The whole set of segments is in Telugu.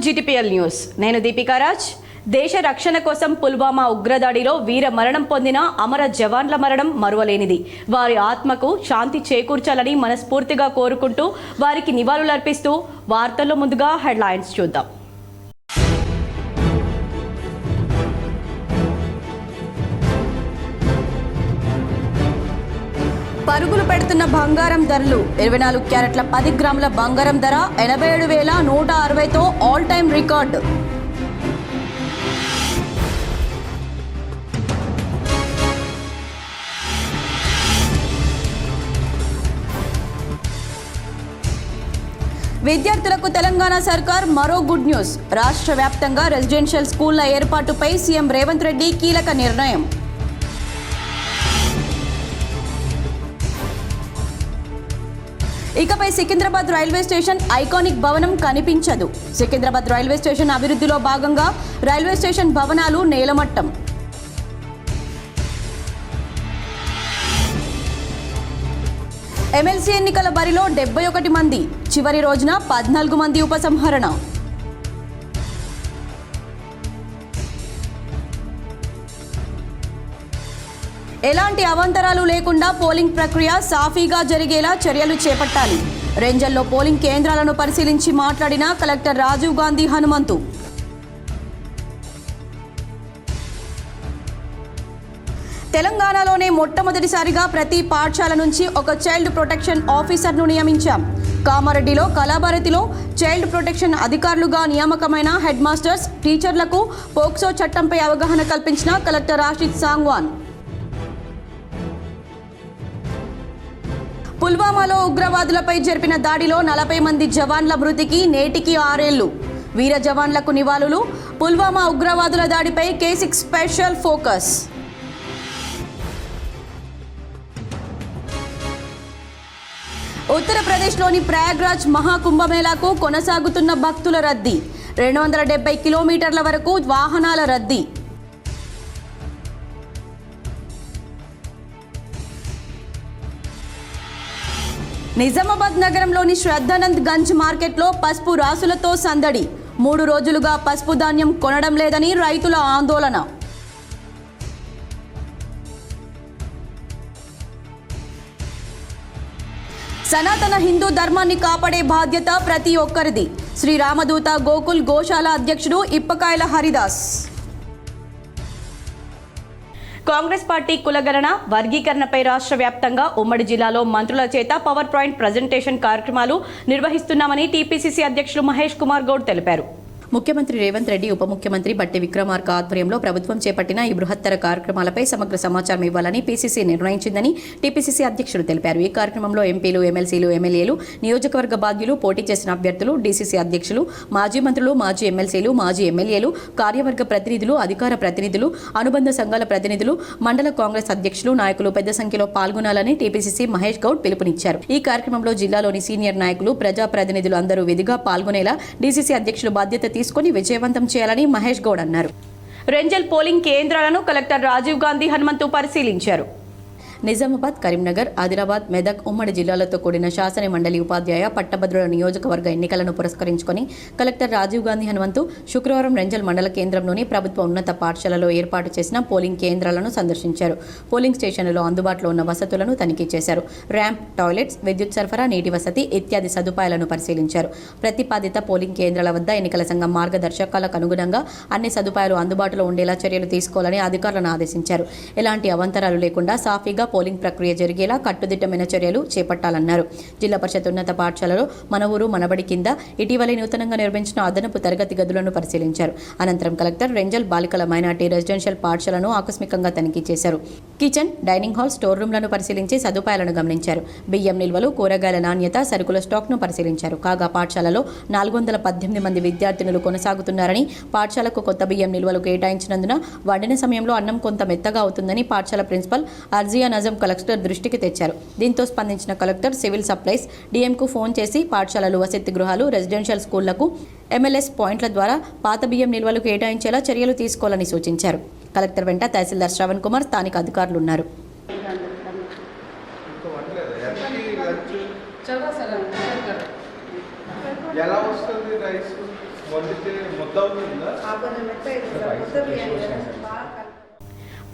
GTPL news. నేను దీపికారాజ్. దేశ రక్షణ కోసం పుల్వామా ఉగ్రదాడిలో వీర మరణం పొందిన అమర జవాన్ల మరణం మరువలేనిది. వారి ఆత్మకు శాంతి చేకూర్చాలని మనస్ఫూర్తిగా కోరుకుంటూ వారికి నివాళులర్పిస్తూ వార్తల్లో ముందుగా హెడ్లైన్స్ చూద్దాం. పరుగులు పెడుతున్న బంగారం ధరలు. 24 క్యారెట్ల 10 గ్రాముల బంగారం ధర 87,160తో ఆల్ టైమ్ రికార్డు. విద్యార్థులకు తెలంగాణ సర్కార్ మరో గుడ్ న్యూస్. రాష్ట్ర వ్యాప్తంగా రెసిడెన్షియల్ స్కూళ్ల ఏర్పాటుపై సీఎం రేవంత్ రెడ్డి కీలక నిర్ణయం. ఇకపై సికింద్రాబాద్ రైల్వే స్టేషన్ ఐకానిక్ భవనం కనిపించదు. సికింద్రాబాద్ రైల్వే స్టేషన్ అభివృద్ధిలో భాగంగా రైల్వే స్టేషన్ భవనాలు నేలమట్టం. ఎమ్మెల్సీ ఎన్నికల బరిలో 71 మంది, చివరి రోజున 14 మంది ఉపసంహరణ. ఎలాంటి అవాంతరాలు లేకుండా పోలింగ్ ప్రక్రియ సాఫీగా జరిగేలా చర్యలు చేపట్టాలి. రెంజల్లో పోలింగ్ కేంద్రాలను పరిశీలించి మాట్లాడిన కలెక్టర్ రాజీవ్ గాంధీ హనుమంతు. తెలంగాణలోనే మొట్టమొదటిసారిగా ప్రతి పాఠశాల నుంచి ఒక చైల్డ్ ప్రొటెక్షన్ ఆఫీసర్ను నియమించాం. కామారెడ్డిలో కళాభారతిలో చైల్డ్ ప్రొటెక్షన్ అధికారులుగా నియామకమైన హెడ్ మాస్టర్స్, టీచర్లకు పోక్సో చట్టంపై అవగాహన కల్పించిన కలెక్టర్ రాషిద్ సాంగ్వాన్. పుల్వామాలో ఉగ్రవాదులపై జరిపిన దాడిలో 40 మంది జవాన్ల మృతికి నేటికి 6 ఏళ్లు. వీర జవాన్లకు నివాళులు. పుల్వామా ఉగ్రవాదుల దాడిపై K6 స్పెషల్ ఫోకస్. ఉత్తరప్రదేశ్లోని ప్రయాగ్రాజ్ మహాకుంభమేళాకు కొనసాగుతున్న భక్తుల రద్దీ. 270 కిలోమీటర్ల వరకు వాహనాల రద్దీ. నిజామాబాద్ నగరంలోని శ్రద్ధానంద్ గంజ్ మార్కెట్లో పసుపు రాసులతో సందడి. 3 రోజులుగా పసుపు ధాన్యం కొనడం లేదని రైతుల ఆందోళన. సనాతన హిందూ ధర్మాన్ని కాపాడే బాధ్యత ప్రతి ఒక్కరిది. శ్రీ రామదూత గోకుల్ గోశాల అధ్యక్షుడు ఇప్పకాయల హరిదాస్. కాంగ్రెస్ పార్టీ కులగణన వర్గీకరణపై రాష్ట్ర వ్యాప్తంగా ఉమ్మడి జిల్లాలో మంత్రుల చేత పవర్ పాయింట్ ప్రజెంటేషన్ కార్యక్రమాలు నిర్వహిస్తున్నామని టీపీసీసీ అధ్యక్షులు మహేష్ కుమార్ గౌడ్ తెలిపారు. ముఖ్యమంత్రి రేవంత్ రెడ్డి, ఉప ముఖ్యమంత్రి బట్టి విక్రమార్క ఆధ్వర్యంలో ప్రభుత్వం చేపట్టిన ఈ బృహత్తర కార్యక్రమాలపై సమగ్ర సమాచారం ఇవ్వాలని పీసీసీ నిర్ణయించిందని టీపీసీసీ అధ్యక్షుడు తెలిపారు. ఈ కార్యక్రమంలో ఎంపీలు, ఎమ్మెల్సీలు, ఎమ్మెల్యేలు, నియోజకవర్గ బాధ్యులు, పోటీ చేసిన అభ్యర్థులు, డీసీసీ అధ్యక్షులు, మాజీ మంత్రులు, మాజీ ఎమ్మెల్సీలు, మాజీ ఎమ్మెల్యేలు, కార్యవర్గ ప్రతినిధులు, అధికార ప్రతినిధులు, అనుబంధ సంఘాల ప్రతినిధులు, మండల కాంగ్రెస్ అధ్యక్షులు, నాయకులు పెద్ద సంఖ్యలో పాల్గొనాలని టీపీసీసీ మహేష్ గౌడ్ పిలుపునిచ్చారు. ఈ కార్యక్రమంలో జిల్లాలోని సీనియర్ నాయకులు, ప్రజాప్రతినిధులు అందరూ విధిగా పాల్గొనేలా డీసీసీ అధ్యక్షులు బాధ్యత తీసుకుని విజయవంతం చేయాలని మహేష్ గౌడ్ అన్నారు. రెంజల్ పోలింగ్ కేంద్రాలను కలెక్టర్ రాజీవ్ గాంధీ హనుమంతు పరిశీలించారు. నిజామాబాద్, కరీంనగర్, ఆదిలాబాద్, మెదక్ ఉమ్మడి జిల్లాలతో కూడిన శాసన మండలి ఉపాధ్యాయ పట్టభద్రుల నియోజకవర్గ ఎన్నికలను పురస్కరించుకొని కలెక్టర్ రాజీవ్ గాంధీ హనుమంతు శుక్రవారం రెంజల్ మండల కేంద్రంలోని ప్రభుత్వ ఉన్నత పాఠశాలలో ఏర్పాటు చేసిన పోలింగ్ కేంద్రాలను సందర్శించారు. పోలింగ్ స్టేషన్లలో అందుబాటులో ఉన్న వసతులను తనిఖీ చేశారు. ర్యాంప్, టాయిలెట్స్, విద్యుత్ సరఫరా, నీటి వసతి ఇత్యాది సదుపాయాలను పరిశీలించారు. ప్రతిపాదిత పోలింగ్ కేంద్రాల వద్ద ఎన్నికల సంఘం మార్గదర్శకాలకు అనుగుణంగా అన్ని సదుపాయాలు అందుబాటులో ఉండేలా చర్యలు తీసుకోవాలని అధికారులను ఆదేశించారు. ఎలాంటి అవాంతరాలు లేకుండా సాఫీగా పోలింగ్ ప్రక్రియ జరిగేలా కట్టుదిట్టమైన చర్యలు చేపట్టాలన్నారు. జిల్లా పరిషత్ ఉన్నత పాఠశాలలో మన ఊరు మనబడి కింద ఇటీవలే నూతనంగా నిర్మించిన అదనపు తరగతి గదులను పరిశీలించారు. అనంతరం కలెక్టర్ రెంజల్ బాలికల మైనార్టీ రెసిడెన్షియల్ పాఠశాలను ఆకస్మికంగా తనిఖీ చేశారు. కిచెన్, డైనింగ్ హాల్, స్టోర్ రూమ్లను పరిశీలించి సదుపాయాలను గమనించారు. బియ్యం నిల్వలు, కూరగాయల నాణ్యత, సరుకుల స్టాక్ను పరిశీలించారు. కాగా పాఠశాలలో 418 మంది విద్యార్థినులు కొనసాగుతున్నారని, పాఠశాలకు కొత్త బియ్యం నిల్వలు కేటాయించినందున వండిన సమయంలో అన్నం కొంత మెత్తగా అవుతుందని పాఠశాల ప్రిన్సిపల్ అర్జియా నజం కలెక్టర్ దృష్టికి తెచ్చారు. దీంతో స్పందించిన కలెక్టర్ సివిల్ సప్లైస్ డిఎంకు ఫోన్ చేసి పాఠశాలలు, వసతి గృహాలు, రెసిడెన్షియల్ స్కూళ్లకు ఎంఎల్ఎస్ పాయింట్ల ద్వారా పాత బియ్యం నిల్వలు కేటాయించేలా చర్యలు తీసుకోవాలని సూచించారు. కలెక్టర్ వెంట తహసీల్దార్ శ్రవణ్ కుమార్, స్థానిక అధికారులు ఉన్నారు.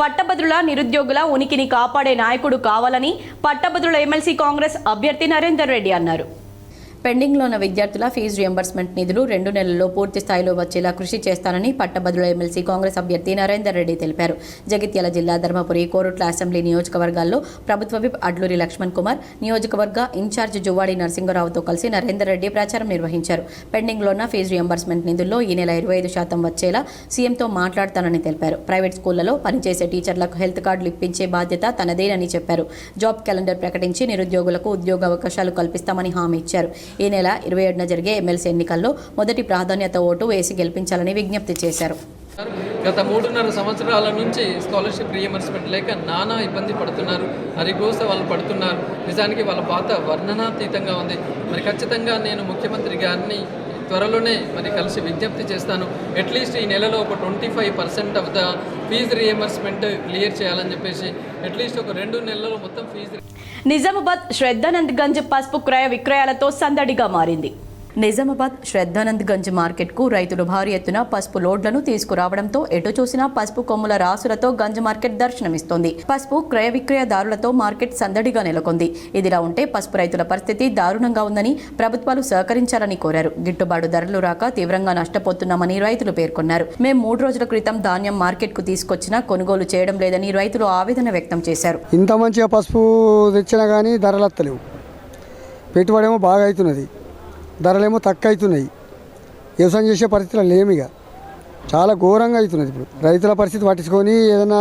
పట్టభద్రుల నిరుద్యోగుల ఉనికిని కాపాడే నాయకుడు కావాలని పట్టభద్రుల ఎమ్మెల్సీ కాంగ్రెస్ అభ్యర్థి నరేందర్ రెడ్డి అన్నారు. పెండింగ్లో ఉన్న విద్యార్థుల ఫీజు రియంబర్స్మెంట్ నిధులు 2 నెలల్లో పూర్తి స్థాయిలో వచ్చేలా కృషి చేస్తానని పట్టభద్రుల ఎమ్మెల్సీ కాంగ్రెస్ అభ్యర్థి నరేందర్ రెడ్డి తెలిపారు. జగిత్యాల జిల్లా ధర్మపురి కోరుట్ల అసెంబ్లీ నియోజకవర్గాల్లో ప్రభుత్వ విప్ అడ్లూరి లక్ష్మణ్ కుమార్, నియోజకవర్గ ఇన్ఛార్జ్ జువ్వాడి నరసింగరావుతో కలిసి నరేందర్ రెడ్డి ప్రచారం నిర్వహించారు. పెండింగ్లో ఉన్న ఫీజు రియంబర్స్మెంట్ నిధుల్లో ఈ నెల 25% వచ్చేలా సీఎంతో మాట్లాడతానని తెలిపారు. ప్రైవేట్ స్కూళ్లలో పనిచేసే టీచర్లకు హెల్త్ కార్డులు ఇప్పించే బాధ్యత తనదేనని చెప్పారు. జాబ్ క్యాలెండర్ ప్రకటించి నిరుద్యోగులకు ఉద్యోగ అవకాశాలు కల్పిస్తామని హామీ ఇచ్చారు. ఈ నెల 27న జరిగే ఎమ్మెల్సీ ఎన్నికల్లో మొదటి ప్రాధాన్యత ఓటు వేసి గెలిపించాలని విజ్ఞప్తి చేశారు. గత 3.5 సంవత్సరాల నుంచి స్కాలర్షిప్ రీఎంబర్స్మెంట్ లేక నానా ఇబ్బంది పడుతున్నారు. హరిగోస వాళ్ళు పడుతున్నారు. నిజానికి వాళ్ళ బాధ వర్ణనాతీతంగా ఉంది. మరి ఖచ్చితంగా నేను ముఖ్యమంత్రి గారిని త్వరలోనే మరి కలిసి విజ్ఞప్తి చేస్తాను. అట్లీస్ట్ ఈ నెలలో ఒక 25% of the fee reimbursement clear చేయాలని చెప్పేసి అట్లీస్ట్ ఒక 2 నెలల్లో మొత్తం ఫీజు. నిజామాబాద్ శ్రద్ధానంద్ గంజ్ పసుపు క్రయ విక్రయాలతో సందడిగా మారింది. నిజామాబాద్ శ్రద్ధానంద్ గంజ్ మార్కెట్కు రైతులు భారీ ఎత్తున పసుపు లోడ్లను తీసుకురావడంతో ఎటు చూసినా పసుపు కొమ్ముల రాసులతో గంజ్ మార్కెట్ దర్శనమిస్తోంది. పసుపు క్రయ విక్రయదారులతో మార్కెట్ సందడిగా నెలకొంది. ఇదిలా ఉంటే పసుపు రైతుల పరిస్థితి దారుణంగా ఉందని ప్రభుత్వాలు సహకరించాలని కోరారు. గిట్టుబాటు ధరలు రాక తీవ్రంగా నష్టపోతున్నామని రైతులు పేర్కొన్నారు. మేము 3 రోజుల క్రితం ధాన్యం మార్కెట్కు తీసుకొచ్చినా కొనుగోలు చేయడం లేదని రైతులు ఆవేదన వ్యక్తం చేశారు. ఇంత మంచిగా పసుపు తెచ్చినా కానీ ధరలు వస్తలేవు. పెట్టుబడేమో బాగా అవుతున్నది, ధరలేమో తక్కువ అవుతున్నాయి. వ్యవసాయం చేసే పరిస్థితులు లేమిగా చాలా ఘోరంగా అవుతున్నది. ఇప్పుడు రైతుల పరిస్థితి పట్టించుకొని ఏదైనా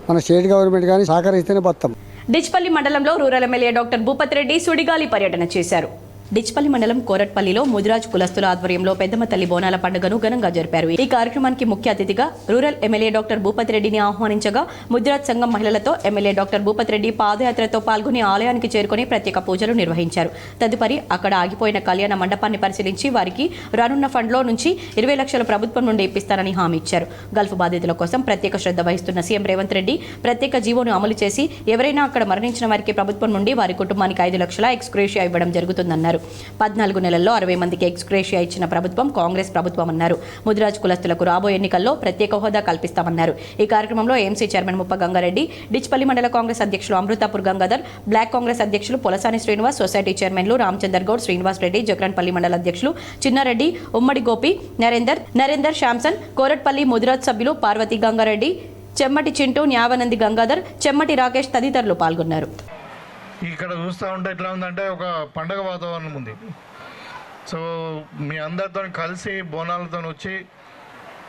మన స్టేట్ గవర్నమెంట్ కానీ సహకరిస్తేనే బతాం. డిచ్పల్లి మండలంలో rural MLA doctor Bhupathi Reddy సుడిగాలి పర్యటన చేశారు. డిచ్పల్లి మండలం కోరట్పల్లిలో ముదిరాజ్ కులస్తుల ఆధ్వర్యంలో పెద్దమ్మ తల్లి బోనాల పండుగను ఘనంగా జరిపారు. ఈ కార్యక్రమానికి ముఖ్య అతిథిగా రూరల్ ఎమ్మెల్యే డాక్టర్ భూపతి రెడ్డిని ఆహ్వానించగా ముదిరాజ్ సంఘం మహిళలతో ఎమ్మెల్యే డాక్టర్ భూపతి రెడ్డి పాదయాత్రతో పాల్గొని ఆలయానికి చేరుకుని ప్రత్యేక పూజలు నిర్వహించారు. తదుపరి అక్కడ ఆగిపోయిన కళ్యాణ మండపాన్ని పరిశీలించి వారికి రానున్న ఫండ్లో నుంచి 20 లక్షల ప్రభుత్వం నుండి ఇప్పిస్తారని హామీ ఇచ్చారు. గల్ఫ్ బాధితుల కోసం ప్రత్యేక శ్రద్ధ వహిస్తున్న సీఎం రేవంత్ రెడ్డి ప్రత్యేక జీవోను అమలు చేసి ఎవరైనా అక్కడ మరణించిన వారికి ప్రభుత్వం నుండి వారి కుటుంబానికి 5 లక్షల ఎక్స్గ్రేషియా ఇవ్వడం జరుగుతుందన్నారు. 14 నెలల్లో 60 మందికి ఎక్స్గ్రేషియా ఇచ్చిన ప్రభుత్వం కాంగ్రెస్ ప్రభుత్వం అన్నారు. ముదిరాజ్ కులస్తులకు రాబోయే ఎన్నికల్లో ప్రత్యేక హోదా కల్పిస్తామన్నారు. ఈ కార్యక్రమంలో ఏఎంసీ చైర్మన్ ముప్ప గంగారెడ్డి, డిచ్పల్లి మండల కాంగ్రెస్ అధ్యక్షులు అమృతాపూర్ గంగాధర్, బ్లాక్ కాంగ్రెస్ అధ్యక్షులు పొలసాని శ్రీనివాస్, సొసైటీ చైర్మన్లు రామచందర్ గౌడ్, శ్రీనివాస్ రెడ్డి, జగన్పల్లి మండల అధ్యక్షులు చిన్నారెడ్డి, ఉమ్మడి గోపి, నరేందర్ శాంసన్, కోరట్పల్లి ముదిరాజ్ సభ్యులు పార్వతి గంగారెడ్డి, చెమ్మటి చింటూ, న్యావనంది గంగాధర్, చెమ్మటి రాకేష్ తదితరులు పాల్గొన్నారు. ఇక్కడ చూస్తూ ఉంటే ఎట్లా ఉందంటే ఒక పండగ వాతావరణం ఉంది. సో మీ అందరితో కలిసి బోనాలతో వచ్చి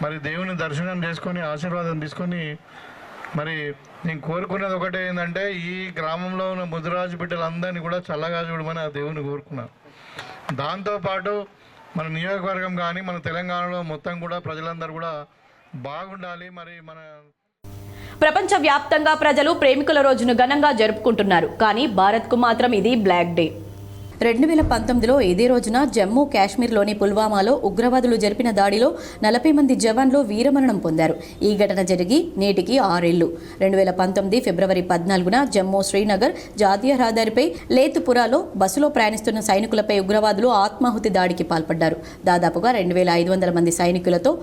మరి దేవుని దర్శనం చేసుకొని ఆశీర్వాదం తీసుకొని మరి నేను కోరుకునేది ఒకటే ఏంటంటే ఈ గ్రామంలో ఉన్న ముదిరాజు బిడ్డలందరినీ కూడా చల్లగా చూడమని ఆ దేవుని కోరుకున్నాను. దాంతోపాటు మన నియోజకవర్గం కానీ మన తెలంగాణలో మొత్తం కూడా ప్రజలందరూ కూడా బాగుండాలి. మరి మన ప్రపంచ వ్యాప్తంగా ప్రజలు ప్రేమికుల రోజును ఘనంగా జరుపుకుంటున్నారు. కానీ భారత్కు మాత్రం ఇది బ్లాక్ డే. 2019లో ఇదే రోజున జమ్మూ కాశ్మీర్లోని పుల్వామాలో ఉగ్రవాదులు జరిపిన దాడిలో 40 మంది జవాన్లు వీరమరణం పొందారు. ఈ ఘటన జరిగి నేటికి 6 ఏళ్లు. 2019 ఫిబ్రవరి 14న జమ్మూ శ్రీనగర్ జాతీయ రహదారిపై లేతుపురాలో బస్సులో ప్రయాణిస్తున్న సైనికులపై ఉగ్రవాదులు ఆత్మాహుతి దాడికి పాల్పడ్డారు. దాదాపుగా 2500 మంది సైనికులతో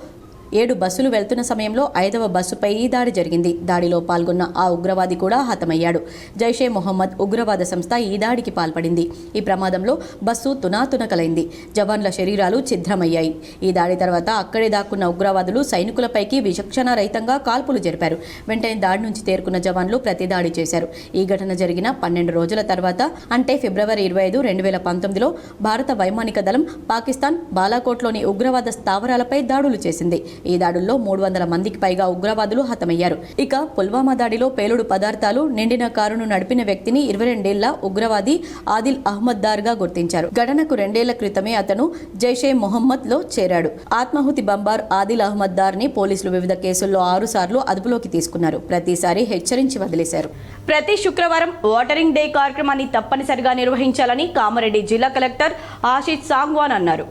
7 బస్సులు వెళ్తున్న సమయంలో 5వ బస్సుపై ఈ దాడి జరిగింది. దాడిలో పాల్గొన్న ఆ ఉగ్రవాది కూడా హతమయ్యాడు. జైషే మొహమ్మద్ ఉగ్రవాద సంస్థ ఈ దాడికి పాల్పడింది. ఈ ప్రమాదంలో బస్సు తునాతునకలైంది. జవాన్ల శరీరాలు ఛిద్రమయ్యాయి. ఈ దాడి తర్వాత అక్కడే దాక్కున్న ఉగ్రవాదులు సైనికులపైకి విచక్షణ రహితంగా కాల్పులు జరిపారు. వెంటనే దాడి నుంచి తేరుకున్న జవాన్లు ప్రతిదాడి చేశారు. ఈ ఘటన జరిగిన 12 రోజుల తర్వాత అంటే ఫిబ్రవరి 25, 2019లో భారత వైమానిక దళం పాకిస్తాన్ బాలాకోట్లోని ఉగ్రవాద స్థావరాలపై దాడులు చేసింది. ఈ దాడుల్లో 300 మందికి పైగా ఉగ్రవాదులు హతమయ్యారు. ఇక పుల్వామా దాడిలో పేలుడు పదార్థాలు నిండిన కారును నడిపిన వ్యక్తిని 22 ఏళ్ల ఉగ్రవాది ఆదిల్ అహ్మద్ దార్గా గుర్తించారు. ఘటనకు 2 ఏళ్ల క్రితమే అతను జైషే మొహమ్మద్ లో చేరాడు. ఆత్మాహుతి బంబార్ ఆదిల్ అహ్మద్ దార్ ని పోలీసులు వివిధ కేసుల్లో 6 సార్లు అదుపులోకి తీసుకున్నారు. ప్రతిసారి హెచ్చరించి వదిలేశారు. ప్రతి శుక్రవారం వాటరింగ్ డే కార్యక్రమాన్ని తప్పనిసరిగా నిర్వహించాలని కామారెడ్డి జిల్లా కలెక్టర్ ఆశిష్ సాంగ్వాన్ అన్నారు.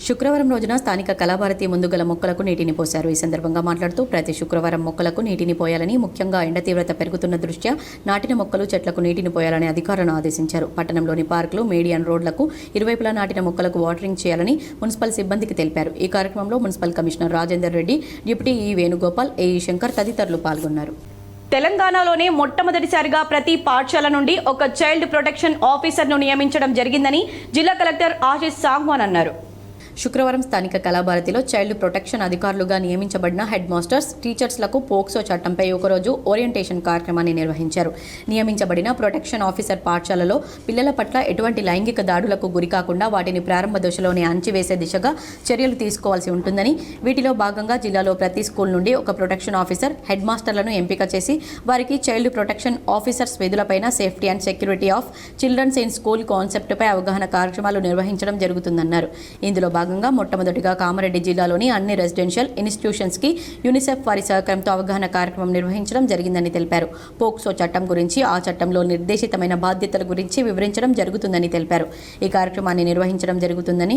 శుక్రవారం రోజున స్థానిక కళాభారతి ముందు గల మొక్కలకు నీటిని పోశారు. ఈ సందర్భంగా మాట్లాడుతూ ప్రతి శుక్రవారం మొక్కలకు నీటిని పోయాలని, ముఖ్యంగా ఎండ తీవ్రత పెరుగుతున్న దృష్ట్యా నాటిన మొక్కలు చెట్లకు నీటిని పోయాలని అధికారులను ఆదేశించారు. పట్టణంలోని పార్కులు, మీడియన్ రోడ్లకు ఇరువైపులా నాటిన మొక్కలకు వాటరింగ్ చేయాలని మున్సిపల్ సిబ్బందికి తెలిపారు. ఈ కార్యక్రమంలో municipal commissioner Rajender Reddy, deputy ఈ వేణుగోపాల్, ఏఈ శంకర్ తదితరులు పాల్గొన్నారు. తెలంగాణలోనే మొట్టమొదటిసారిగా ప్రతి పాఠశాల నుండి ఒక చైల్డ్ ప్రొటెక్షన్ ఆఫీసర్ను నియమించడం జరిగిందని జిల్లా కలెక్టర్ ఆశీష్ సాంగ్వాన్ అన్నారు. శుక్రవారం స్థానిక కళాభారతిలో చైల్డ్ ప్రొటెక్షన్ అధికారులుగా నియమించబడిన హెడ్ మాస్టర్స్, టీచర్స్లకు పోక్సో చట్టంపై ఒకరోజు ఓరియంటేషన్ కార్యక్రమాన్ని నిర్వహించారు. నియమించబడిన ప్రొటెక్షన్ ఆఫీసర్ పాఠశాలలో పిల్లల పట్ల ఎటువంటి లైంగిక దాడులకు గురికాకుండా వాటిని ప్రారంభ దశలోనే అణచివేసే దిశగా చర్యలు తీసుకోవాల్సి ఉంటుందని, వీటిలో భాగంగా జిల్లాలో ప్రతి స్కూల్ నుండి ఒక ప్రొటెక్షన్ ఆఫీసర్, హెడ్ మాస్టర్లను ఎంపిక చేసి వారికి చైల్డ్ ప్రొటెక్షన్ ఆఫీసర్స్ విధులపైన safety and security of childrens in school కాన్సెప్ట్పై అవగాహన కార్యక్రమాలు నిర్వహించడం జరుగుతుందన్నారు. ఇందులో భాగంగా మొట్టమొదటిగా కామారెడ్డి జిల్లాలోని అన్ని రెసిడెన్షియల్ ఇన్స్టిట్యూషన్స్కి యూనిసెఫ్ వారి సహకారంతో అవగాహన కార్యక్రమం నిర్వహించడం జరిగిందని తెలిపారు. పోక్సో చట్టం గురించి, ఆ చట్టంలో నిర్దేశితమైన బాధ్యతల గురించి వివరించడం జరుగుతుందని తెలిపారు. ఈ కార్యక్రమాన్ని నిర్వహించడం జరుగుతుందని,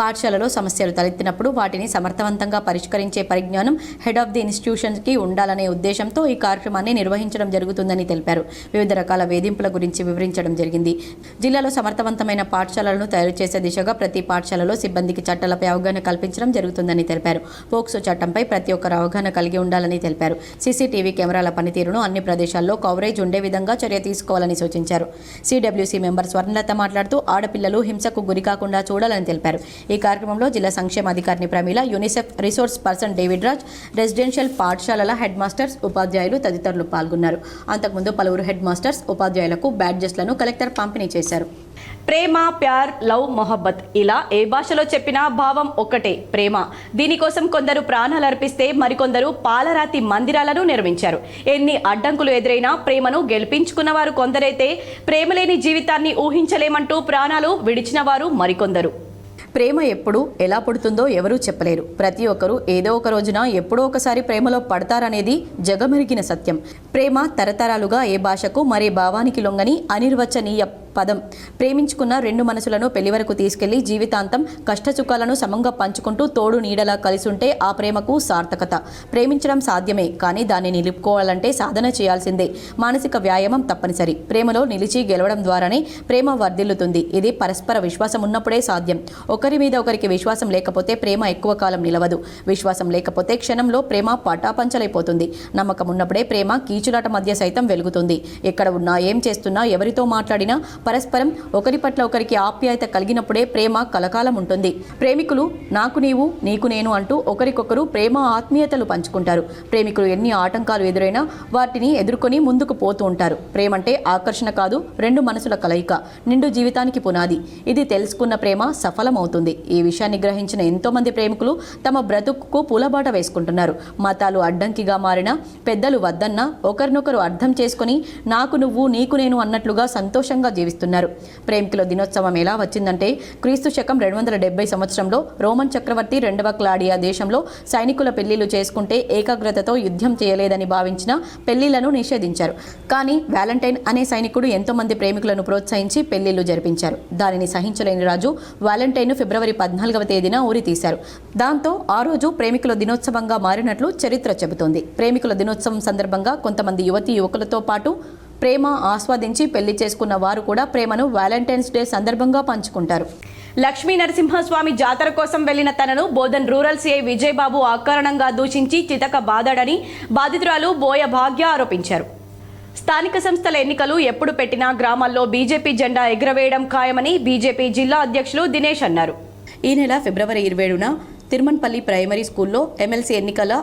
పాఠశాలలో సమస్యలు తలెత్తినప్పుడు వాటిని సమర్థవంతంగా పరిష్కరించే పరిజ్ఞానం హెడ్ ఆఫ్ ది ఇన్స్టిట్యూషన్కి ఉండాలనే ఉద్దేశంతో ఈ కార్యక్రమాన్ని నిర్వహించడం జరుగుతుందని తెలిపారు. వివిధ రకాల వేధింపుల గురించి వివరించడం జరిగింది. జిల్లాలో సమర్థవంతమైన పాఠశాలలను తయారు చేసే దిశగా ప్రతి పాఠశాలలో సిబ్బందికి చట్టాలపై అవగాహన కల్పించడం జరుగుతుందని తెలిపారు. పోక్సో చట్టంపై ప్రతి ఒక్కరు అవగాహన కలిగి ఉండాలని తెలిపారు. సీసీటీవీ కెమెరాల పనితీరును అన్ని ప్రదేశాల్లో కవరేజ్ ఉండే విధంగా చర్య తీసుకోవాలని సూచించారు. సిడబ్ల్యూసీ మెంబర్ స్వర్ణలత మాట్లాడుతూ ఆడపిల్లలు హింసకు గురికాకుండా చూడాలని తెలిపారు. ఈ కార్యక్రమంలో జిల్లా సంక్షేమ అధికారిని Pramila, UNICEF resource person David Raj, residential పాఠశాలల హెడ్ మాస్టర్స్, ఉపాధ్యాయులు తదితరులు పాల్గొన్నారు. అంతకుముందు పలువురు హెడ్ మాస్టర్స్, ఉపాధ్యాయులకు బ్యాడ్జెస్లను కలెక్టర్ పంపిణీ చేశారు. ప్రేమ, ప్యార్, లవ్, మొహబ్బత్ ఇలా ఏ భాషలో చెప్పినా భావం ఒక్కటే, ప్రేమ. దీనికోసం కొందరు ప్రాణాలు అర్పిస్తే మరికొందరు పాలరాతి మందిరాలను నిర్మించారు. ఎన్ని అడ్డంకులు ఎదురైనా ప్రేమను గెలిపించుకున్న వారు కొందరైతే ప్రేమలేని జీవితాన్ని ఊహించలేమంటూ ప్రాణాలు విడిచిన వారు మరికొందరు. ప్రేమ ఎప్పుడు ఎలా పుడుతుందో ఎవరూ చెప్పలేరు. ప్రతి ఒక్కరూ ఏదో ఒక రోజున ఎప్పుడో ఒకసారి ప్రేమలో పడతారనేది జగమెరిగిన సత్యం. ప్రేమ తరతరాలుగా ఏ భాషకు మరే భావానికి లొంగని అనిర్వచనీయ పదం. ప్రేమించుకున్న రెండు మనసులను పెళ్లి వరకు తీసుకెళ్లి జీవితాంతం కష్టసుఖాలను సమంగా పంచుకుంటూ తోడు నీడలా కలిసుంటే ఆ ప్రేమకు సార్థకత. ప్రేమించడం సాధ్యమే, కానీ దాన్ని నిలుపుకోవాలంటే సాధన చేయాల్సిందే. మానసిక వ్యాయామం తప్పనిసరి. ప్రేమలో నిలిచి గెలవడం ద్వారానే ప్రేమ వర్ధిల్లుతుంది. ఇది పరస్పర విశ్వాసం ఉన్నప్పుడే సాధ్యం. ఒకరి మీద ఒకరికి విశ్వాసం లేకపోతే ప్రేమ ఎక్కువ కాలం నిలవదు. విశ్వాసం లేకపోతే క్షణంలో ప్రేమ పటాపంచలైపోతుంది. నమ్మకం ఉన్నప్పుడే ప్రేమ కీచులాట మధ్య సైతం వెలుగుతుంది. ఎక్కడ ఉన్నా, ఏం చేస్తున్నా, ఎవరితో మాట్లాడినా పరస్పరం ఒకరి పట్ల ఒకరికి ఆప్యాయత కలిగినప్పుడే ప్రేమ కలకాలం ఉంటుంది. ప్రేమికులు నాకు నీవు, నీకు నేను అంటూ ఒకరికొకరు ప్రేమ ఆత్మీయతలు పంచుకుంటారు. ప్రేమికులు ఎన్ని ఆటంకాలు ఎదురైనా వాటిని ఎదుర్కొని ముందుకు పోతూ ఉంటారు. ప్రేమంటే ఆకర్షణ కాదు, రెండు మనసుల కలయిక, నిండు జీవితానికి పునాది. ఇది తెలుసుకున్న ప్రేమ సఫలమవుతుంది. ఈ విషయాన్ని గ్రహించిన ఎంతో మంది ప్రేమికులు తమ బ్రతుకుకు పూలబాట వేసుకుంటున్నారు. మతాలు అడ్డంకిగా మారినా, పెద్దలు వద్దన్నా ఒకరినొకరు అర్థం చేసుకుని నాకు నువ్వు, నీకు నేను అన్నట్లుగా సంతోషంగా జీవిస్తున్నారు. ప్రేమికుల దినోత్సవం ఎలా వచ్చిందంటే, క్రీస్తు శకం 270 సంవత్సరంలో రోమన్ చక్రవర్తి 2వ క్లాడియా దేశంలో సైనికుల పెళ్లిళ్లు చేసుకుంటే ఏకాగ్రతతో యుద్ధం చేయలేదని భావించిన పెళ్లిళ్లను నిషేధించారు. కానీ వ్యాలంటైన్ అనే సైనికుడు ఎంతో మంది ప్రేమికులను ప్రోత్సహించి పెళ్లిళ్లు జరిపించారు. దానిని సహించలేని రాజు వ్యాలంటైన్ ఫిబ్రవరి 14వ తేదీన ఊరి తీశారు. దాంతో ఆ రోజు ప్రేమికుల దినోత్సవంగా మారినట్లు చరిత్ర చెబుతోంది. ప్రేమికుల దినోత్సవం సందర్భంగా కొంతమంది యువతీ యువకులతో పాటు ప్రేమ ఆస్వాదించి పెళ్లి చేసుకున్న వారు కూడా ప్రేమను వ్యాలంటైన్స్ డే సందర్భంగా పంచుకుంటారు. లక్ష్మీ నరసింహస్వామి జాతర కోసం వెళ్లిన తనను బోధన్ రూరల్ సిఐ విజయబాబు అకారణంగా దూషించి చితక బాదాడని బాధితురాలు బోయ భాగ్య ఆరోపించారు. స్థానిక సంస్థల ఎన్నికలు ఎప్పుడు పెట్టినా గ్రామాల్లో బీజేపీ జెండా ఎగురవేయడం ఖాయమని బీజేపీ జిల్లా అధ్యక్షులు దినేష్ అన్నారు. ఈ నెల ఫిబ్రవరి 27న తిరుమన్పల్లి ప్రైమరీ స్కూల్లో ఎమ్మెల్సీ ఎన్నికల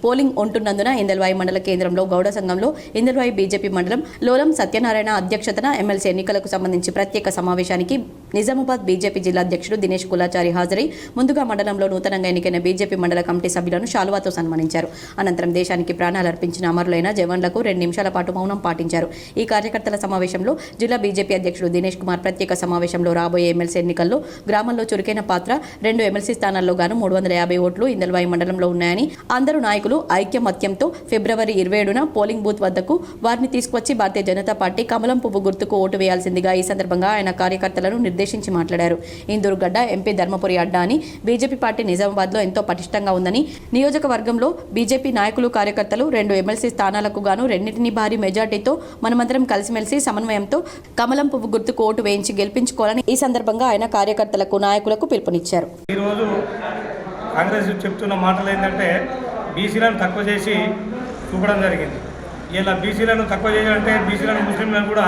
పోలింగ్ ఉంటున్నందున ఇందల్వాయి మండల కేంద్రంలో గౌడ సంఘంలో ఇందల్వాయి బీజేపీ మండలం లోలం సత్యనారాయణ అధ్యక్షతన ఎమ్మెల్సీ ఎన్నికలకు సంబంధించి ప్రత్యేక సమావేశానికి నిజామాబాద్ బీజేపీ జిల్లా అధ్యక్షుడు దినేష్ కులాచారి హాజరై ముందుగా మండలంలో నూతనంగా ఎన్నికైన బీజేపీ మండల కమిటీ సభ్యులను శాలువాతో సన్మానించారు. అనంతరం దేశానికి ప్రాణాలు అర్పించిన అమరులైన జవాన్లకు 2 నిమిషాల పాటు మౌనం పాటించారు. ఈ కార్యకర్తల సమావేశంలో జిల్లా బీజేపీ అధ్యక్షుడు దినేష్ కుమార్ ప్రత్యేక సమావేశంలో రాబోయే ఎమ్మెల్సీ ఎన్నికల్లో గ్రామంలో చురుకైన పాత్ర, 2 ఎమ్మెల్సీ స్థానాల్లో గాను 350 ఓట్లు ఇందల్వాయి మండలంలో ఉన్నాయని, అందరూ నాయకులు నాయకులు ఐక్యమత్యంతో ఫిబ్రవరి 27న పోలింగ్ బూత్ వద్దకు వారిని తీసుకొచ్చి భారతీయ జనతా పార్టీ కమలం పువ్వు గుర్తుకు ఓటు వేయాల్సిందిగా ఈ సందర్భంగా ఆయన కార్యకర్తలను నిర్దేశించి మాట్లాడారు. ఇందూరుగడ్డ ఎంపీ ధర్మపురి అడ్డా అని బీజేపీ పార్టీ నిజామాబాద్లో ఎంతో పటిష్టంగా ఉందని, నియోజకవర్గంలో బీజేపీ నాయకులు కార్యకర్తలు 2 ఎమ్మెల్సీ స్థానాలకు గాను రెండింటినీ భారీ మెజార్టీతో మనమందరం కలిసిమెలిసి సమన్వయంతో కమలం పువ్వు గుర్తుకు ఓటు వేయించి గెలిపించుకోవాలని ఈ సందర్భంగా ఆయన కార్యకర్తలకు నాయకులకు పిలుపునిచ్చారు. ఈరోజు కాంగ్రెస్ చెప్తున్న మాటలు ఏంటంటే బీసీలను తక్కువ చేసి చూపడం జరిగింది. ఇలా బీసీలను తక్కువ చేయాలంటే బీసీలను ముస్లింలను కూడా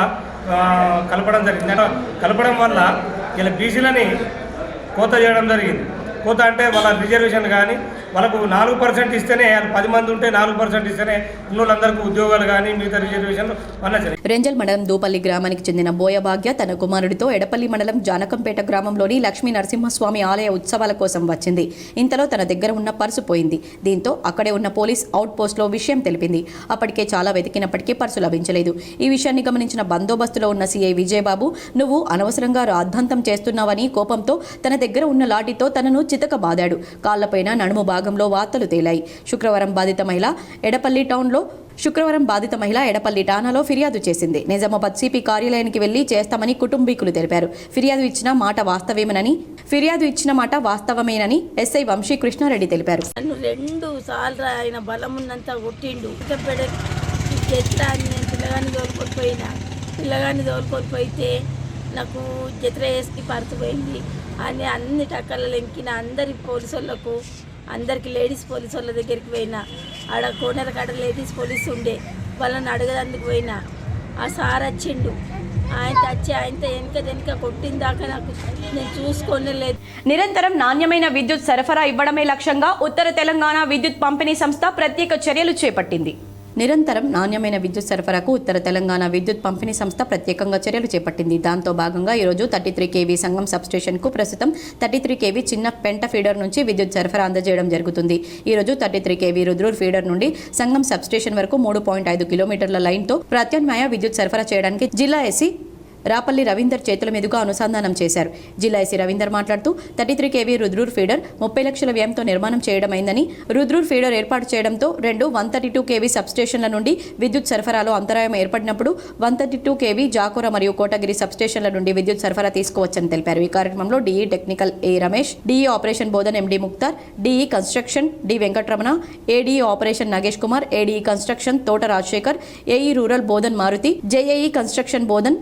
కలపడం జరిగింది. కలపడం వల్ల ఇలా బీసీలని కోత చేయడం జరిగింది. కోత అంటే వాళ్ళ రిజర్వేషన్ కానీ వాళ్ళకు 4% ఇస్తేనే 10 మంది ఉంటే 4% ఇస్తేనే ఉన్నోళ్ళందరికీ ఉద్యోగాలు కానీ మిగతా రిజర్వేషన్లు అన్నది. రెంజల్ మండలం దూపల్లి గ్రామానికి చెందిన బోయభాగ్య తన కుమారుడితో ఎడపల్లి మండలం జానకంపేట గ్రామంలోని లక్ష్మీ నరసింహస్వామి ఆలయ ఉత్సవాల కోసం వచ్చింది. ఇంతలో తన దగ్గర ఉన్న పర్సు పోయింది. దీంతో అక్కడే ఉన్న పోలీస్ అవుట్ పోస్ట్లో విషయం తెలిపింది. అప్పటికే చాలా వెతికినప్పటికీ పర్సు లభించలేదు. ఈ విషయాన్ని గమనించిన బందోబస్తులో ఉన్న సీఐ విజయబాబు, నువ్వు అనవసరంగా రాద్ధాంతం చేస్తున్నావని కోపంతో తన దగ్గర ఉన్న లాఠీతో తనను చితక బాదాడు. కాళ్లపైన నడుము భాగంలో వార్తలు తేలాయి. శుక్రవారం బాధిత మహిళ ఎడపల్లి ఠాణాలో ఫిర్యాదు చేసింది. నిజామాబాద్ సిపి కార్యాలయానికి వెళ్లి చేస్తామని కుటుంబీకులు తెలిపారు. ఫిర్యాదు ఇచ్చిన మాట వాస్తవమేనని ఎస్ఐ వంశీ కృష్ణారెడ్డి తెలిపారు. నన్ను 2 సార్లు ఆయన బలం ఉన్నంత కొట్టిండు. పిల్లగాన్ని తోలుకొనిపోయితే నాకు జత్ర వేసి పర్సు పోయింది అని అన్ని టక్కర్లు లెంకిన అందరి పోలీసు వాళ్ళకు, అందరికి లేడీస్ పోలీసు వాళ్ళ దగ్గరికి పోయినా. ఆడ కోనర కాడ లేడీస్ పోలీసు ఉండే, వాళ్ళని అడగడానికి పోయినా. ఆ సార్ వచ్చిండు. ఆయనతో వెనక కొట్టిన దాకా నాకు నేను చూసుకోలేదు. నిరంతరం నాణ్యమైన విద్యుత్ సరఫరా ఇవ్వడమే లక్ష్యంగా ఉత్తర తెలంగాణ విద్యుత్ పంపిణీ సంస్థ ప్రత్యేక చర్యలు చేపట్టింది. నిరంతరం నాణ్యమైన విద్యుత్ సరఫరాకు ఉత్తర తెలంగాణ విద్యుత్ పంపిణీ సంస్థ ప్రత్యేకంగా చర్యలు చేపట్టింది. దాంతో భాగంగా ఈరోజు 33 kV సంగం సబ్స్టేషన్కు ప్రస్తుతం 33 kV చిన్న పెంట ఫీడర్ నుంచి విద్యుత్ సరఫరా అందజేయడం జరుగుతుంది. ఈరోజు 33 kV రుద్రూర్ ఫీడర్ నుండి సంగం సబ్స్టేషన్ వరకు 3.5 కిలోమీటర్ల లైన్తో ప్రత్యామ్నాయ విద్యుత్ సరఫరా చేయడానికి జిల్లా ఎస్సీ రాపల్లి రవీందర్ చేతుల మీదుగా అనుసంధానం చేశారు. జిల్లా ఎస్సీ రవీందర్ మాట్లాడుతూ 33 kV రుద్రూర్ ఫీడర్ 30 లక్షల వ్యయంతో నిర్మాణం చేయడమైందని, రుద్రూర్ ఫీడర్ ఏర్పాటు చేయడంతో 2 132 kV సబ్స్టేషన్ల నుండి విద్యుత్ సరఫరాలో అంతరాయం ఏర్పడినప్పుడు 132 kV జాకోర మరియు కోటగిరి సబ్స్టేషన్ల నుండి విద్యుత్ సరఫరా తీసుకోవచ్చని తెలిపారు. ఈ కార్యక్రమంలో DE technical A Ramesh, DE operation Bodhan MD Mukhtar, DE construction D Venkataramana, ADE operation Nagesh Kumar, ADE construction Thota Rajasekhar, AE rural Bodhan Maruthi, JAE construction Bodhan